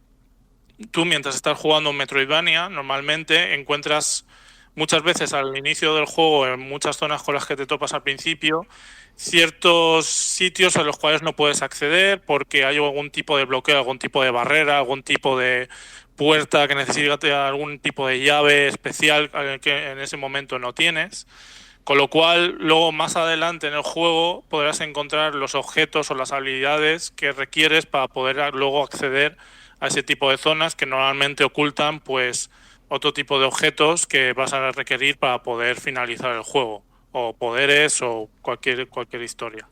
tú, mientras estás jugando un Metroidvania, normalmente encuentras muchas veces al inicio del juego, en muchas zonas con las que te topas al principio, ciertos sitios a los cuales no puedes acceder porque hay algún tipo de bloqueo, algún tipo de barrera, algún tipo de puerta que necesita algún tipo de llave especial que en ese momento no tienes. Con lo cual, luego más adelante en el juego podrás encontrar los objetos o las habilidades que requieres para poder luego acceder a ese tipo de zonas que normalmente ocultan pues otro tipo de objetos que vas a requerir para poder finalizar el juego, o poderes o cualquier historia.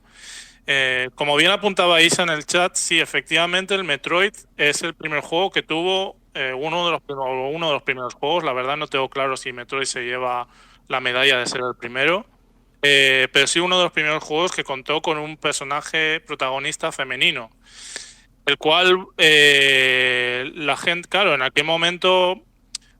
Como bien apuntaba Isa en el chat, sí, efectivamente el Metroid es el primer juego que tuvo uno de los primeros juegos. La verdad no tengo claro si Metroid se lleva la medalla de ser el primero, pero sí uno de los primeros juegos que contó con un personaje protagonista femenino, el cual la gente, claro, en aquel momento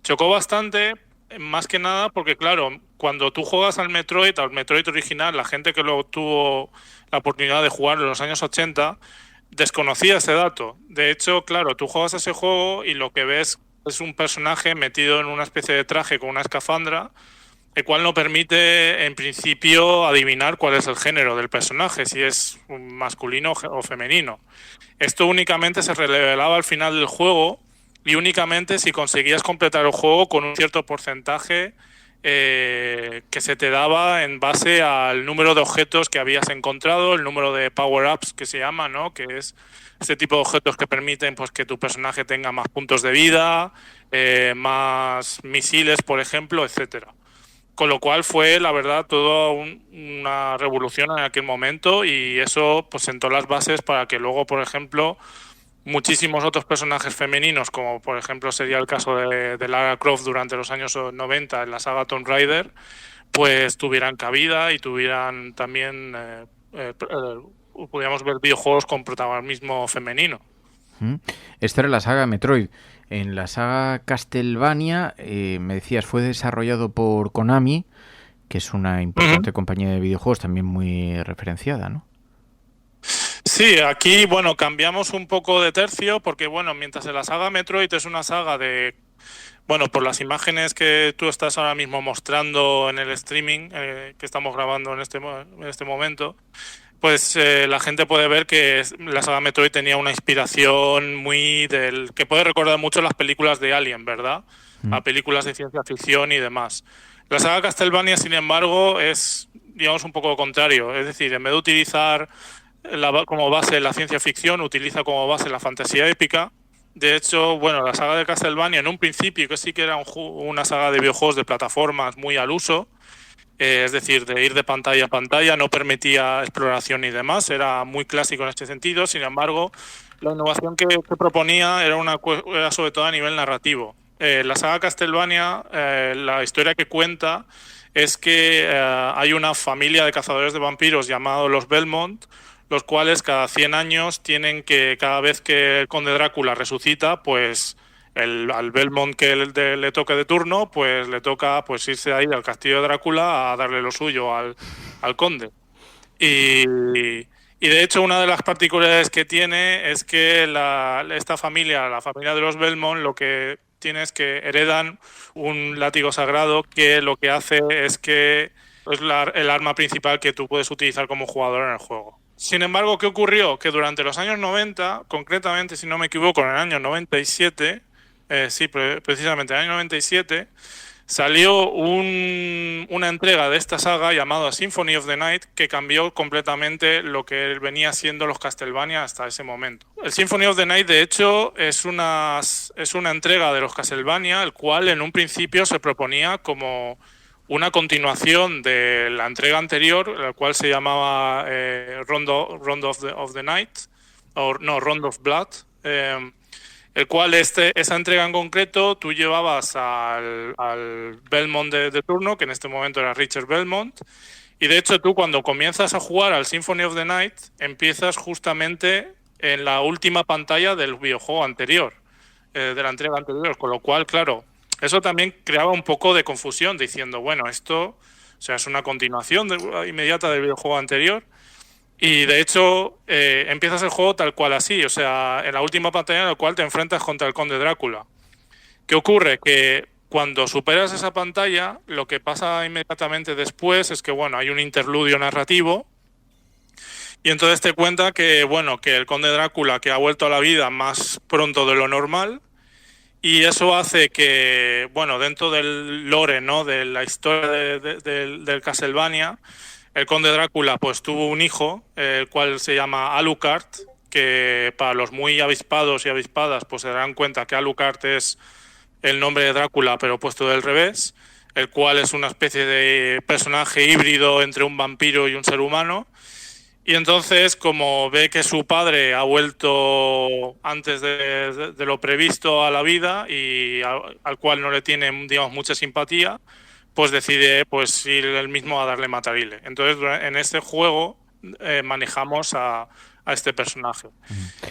chocó bastante, más que nada porque, claro, cuando tú juegas al Metroid original, la gente que luego tuvo la oportunidad de jugar en los años 80 desconocía ese dato. De hecho, claro, tú juegas a ese juego y lo que ves es un personaje metido en una especie de traje con una escafandra, el cual no permite, en principio, adivinar cuál es el género del personaje, si es masculino o femenino. Esto únicamente se revelaba al final del juego y únicamente si conseguías completar el juego con un cierto porcentaje que se te daba en base al número de objetos que habías encontrado, el número de power-ups que se llama, ¿no? Que es este tipo de objetos que permiten pues que tu personaje tenga más puntos de vida, más misiles, por ejemplo, etcétera. Con lo cual fue, la verdad, toda una revolución en aquel momento y eso pues sentó las bases para que luego, por ejemplo, muchísimos otros personajes femeninos, como por ejemplo sería el caso de Lara Croft durante los años 90 en la saga Tomb Raider, pues tuvieran cabida y tuvieran también, podríamos ver videojuegos con protagonismo femenino. Esta era la saga Metroid. En la saga Castlevania, me decías, fue desarrollado por Konami, que es una importante compañía de videojuegos también muy referenciada, ¿no? Sí, aquí, bueno, cambiamos un poco de tercio porque, bueno, mientras en la saga Metroid es una saga de, bueno, por las imágenes que tú estás ahora mismo mostrando en el streaming que estamos grabando en este momento, pues la gente puede ver que la saga Metroid tenía una inspiración muy que puede recordar mucho las películas de Alien, ¿verdad? A películas de ciencia ficción y demás. La saga Castlevania, sin embargo, es, digamos, un poco lo contrario. Es decir, en vez de utilizar como base la ciencia ficción, utiliza como base la fantasía épica. De hecho, bueno, la saga de Castlevania en un principio que sí que era una saga de videojuegos de plataformas muy al uso, es decir, de ir de pantalla a pantalla, no permitía exploración y demás, era muy clásico en este sentido. Sin embargo, la innovación que proponía era sobre todo a nivel narrativo. La saga Castlevania, la historia que cuenta es que hay una familia de cazadores de vampiros llamados los Belmont, los cuales cada 100 años tienen que, cada vez que el conde Drácula resucita, pues al Belmont que le toque de turno, pues le toca pues irse ahí al castillo de Drácula a darle lo suyo al conde. Y Y de hecho una de las particularidades que tiene es que esta familia, la familia de los Belmont, lo que tiene es que heredan un látigo sagrado que lo que hace es que es el arma principal que tú puedes utilizar como jugador en el juego. Sin embargo, ¿qué ocurrió? Que durante los años 90, concretamente, si no me equivoco, en el año 97, precisamente en el año 97, salió una entrega de esta saga llamada Symphony of the Night que cambió completamente lo que venía siendo los Castlevania hasta ese momento. El Symphony of the Night, de hecho, es una entrega de los Castlevania, el cual en un principio se proponía como una continuación de la entrega anterior, la cual se llamaba Round of the Night, Round of Blood, el cual esa entrega en concreto tú llevabas al Belmont de turno, que en este momento era Richard Belmont, y de hecho tú cuando comienzas a jugar al Symphony of the Night empiezas justamente en la última pantalla del videojuego anterior, de la entrega anterior, con lo cual, claro, eso también creaba un poco de confusión, diciendo, bueno, esto es una continuación inmediata del videojuego anterior. Y de hecho empiezas el juego tal cual así, o sea, en la última pantalla en la cual te enfrentas contra el Conde Drácula. ¿Qué ocurre? Que cuando superas esa pantalla, lo que pasa inmediatamente después es que, bueno, hay un interludio narrativo y entonces te cuenta que, bueno, que el Conde Drácula que ha vuelto a la vida más pronto de lo normal, y eso hace que, bueno, dentro del lore, ¿no?, de la historia del Castlevania, el Conde Drácula pues tuvo un hijo, el cual se llama Alucard, que para los muy avispados y avispadas pues se darán cuenta que Alucard es el nombre de Drácula pero puesto del revés, el cual es una especie de personaje híbrido entre un vampiro y un ser humano. Y entonces, como ve que su padre ha vuelto antes de lo previsto a la vida y al cual no le tiene, digamos, mucha simpatía, pues decide pues ir él mismo a darle matarile. Entonces, en este juego manejamos a este personaje.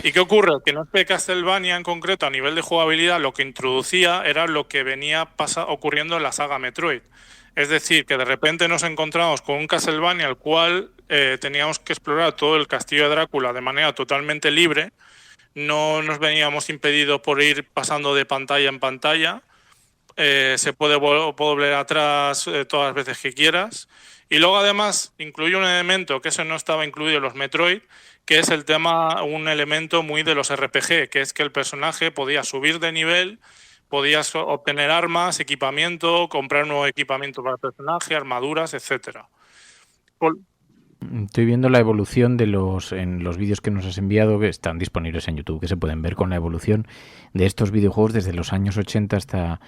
¿Y qué ocurre? Que en este Castlevania en concreto, a nivel de jugabilidad, lo que introducía era lo que venía ocurriendo en la saga Metroid. Es decir, que de repente nos encontramos con un Castlevania al cual teníamos que explorar todo el castillo de Drácula de manera totalmente libre. No nos veníamos impedidos por ir pasando de pantalla en pantalla. Se puede volver atrás todas las veces que quieras. Y luego además incluye un elemento que eso no estaba incluido en los Metroid, que es un elemento muy de los RPG, que es que el personaje podía subir de nivel, podías obtener armas, equipamiento, comprar nuevo equipamiento para el personaje, armaduras, etcétera. Estoy viendo la evolución en los vídeos que nos has enviado, que están disponibles en YouTube, que se pueden ver con la evolución de estos videojuegos desde los años 80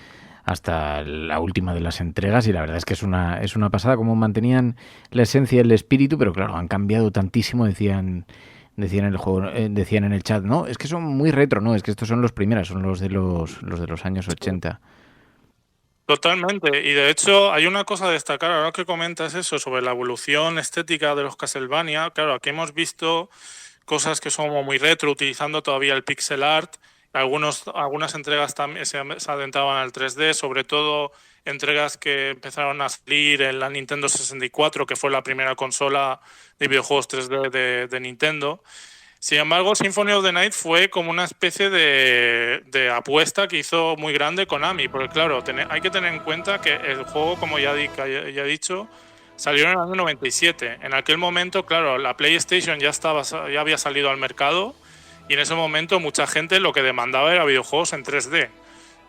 hasta la última de las entregas, y la verdad es que es una pasada cómo mantenían la esencia y el espíritu, pero claro, han cambiado tantísimo, decían en el juego, decían en el chat, no, es que son muy retro, no, es que estos son los primeros, son los de los años 80. Totalmente, y de hecho hay una cosa a destacar, ahora que comentas eso sobre la evolución estética de los Castlevania. Claro, aquí hemos visto cosas que son muy retro, utilizando todavía el pixel art. Algunas entregas también se adentraban al 3D, sobre todo entregas que empezaron a salir en la Nintendo 64, que fue la primera consola de videojuegos 3D de Nintendo. Sin embargo, Symphony of the Night fue como una especie de apuesta que hizo muy grande Konami, porque claro, hay que tener en cuenta que el juego, como ya he dicho, salió en el año 97. En aquel momento, claro, la PlayStation ya había salido al mercado, y en ese momento mucha gente lo que demandaba era videojuegos en 3D.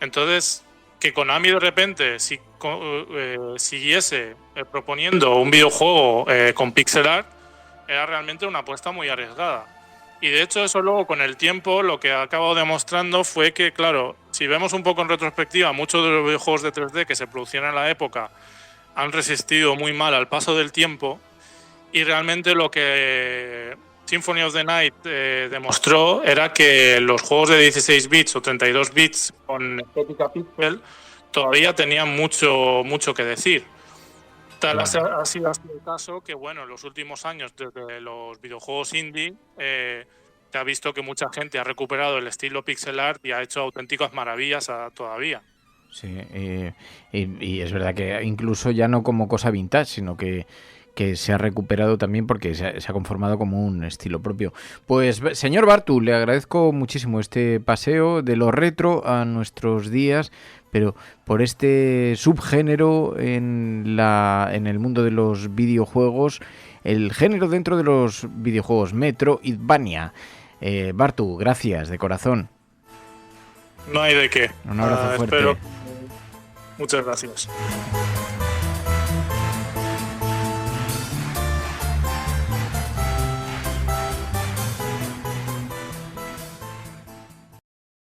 Entonces, que Konami de repente siguiese proponiendo un videojuego con pixel art era realmente una apuesta muy arriesgada. Y de hecho eso luego con el tiempo lo que ha acabado demostrando fue que, claro, si vemos un poco en retrospectiva, muchos de los videojuegos de 3D que se producían en la época han resistido muy mal al paso del tiempo, y realmente lo que Symphony of the Night demostró era que los juegos de 16 bits o 32 bits con estética pixel todavía tenían mucho que decir. Tal ha sido el caso que, bueno, en los últimos años, desde los videojuegos indie, se ha visto que mucha gente ha recuperado el estilo pixel art y ha hecho auténticas maravillas todavía. Sí, y es verdad que incluso ya no como cosa vintage, sino que que se ha recuperado también porque se ha conformado como un estilo propio. Pues, señor Bartu, le agradezco muchísimo este paseo de lo retro a nuestros días, pero por este subgénero en el mundo de los videojuegos, el género dentro de los videojuegos, Metroidvania. Bartu, gracias de corazón. No hay de qué. Un abrazo fuerte. Espero. Muchas gracias.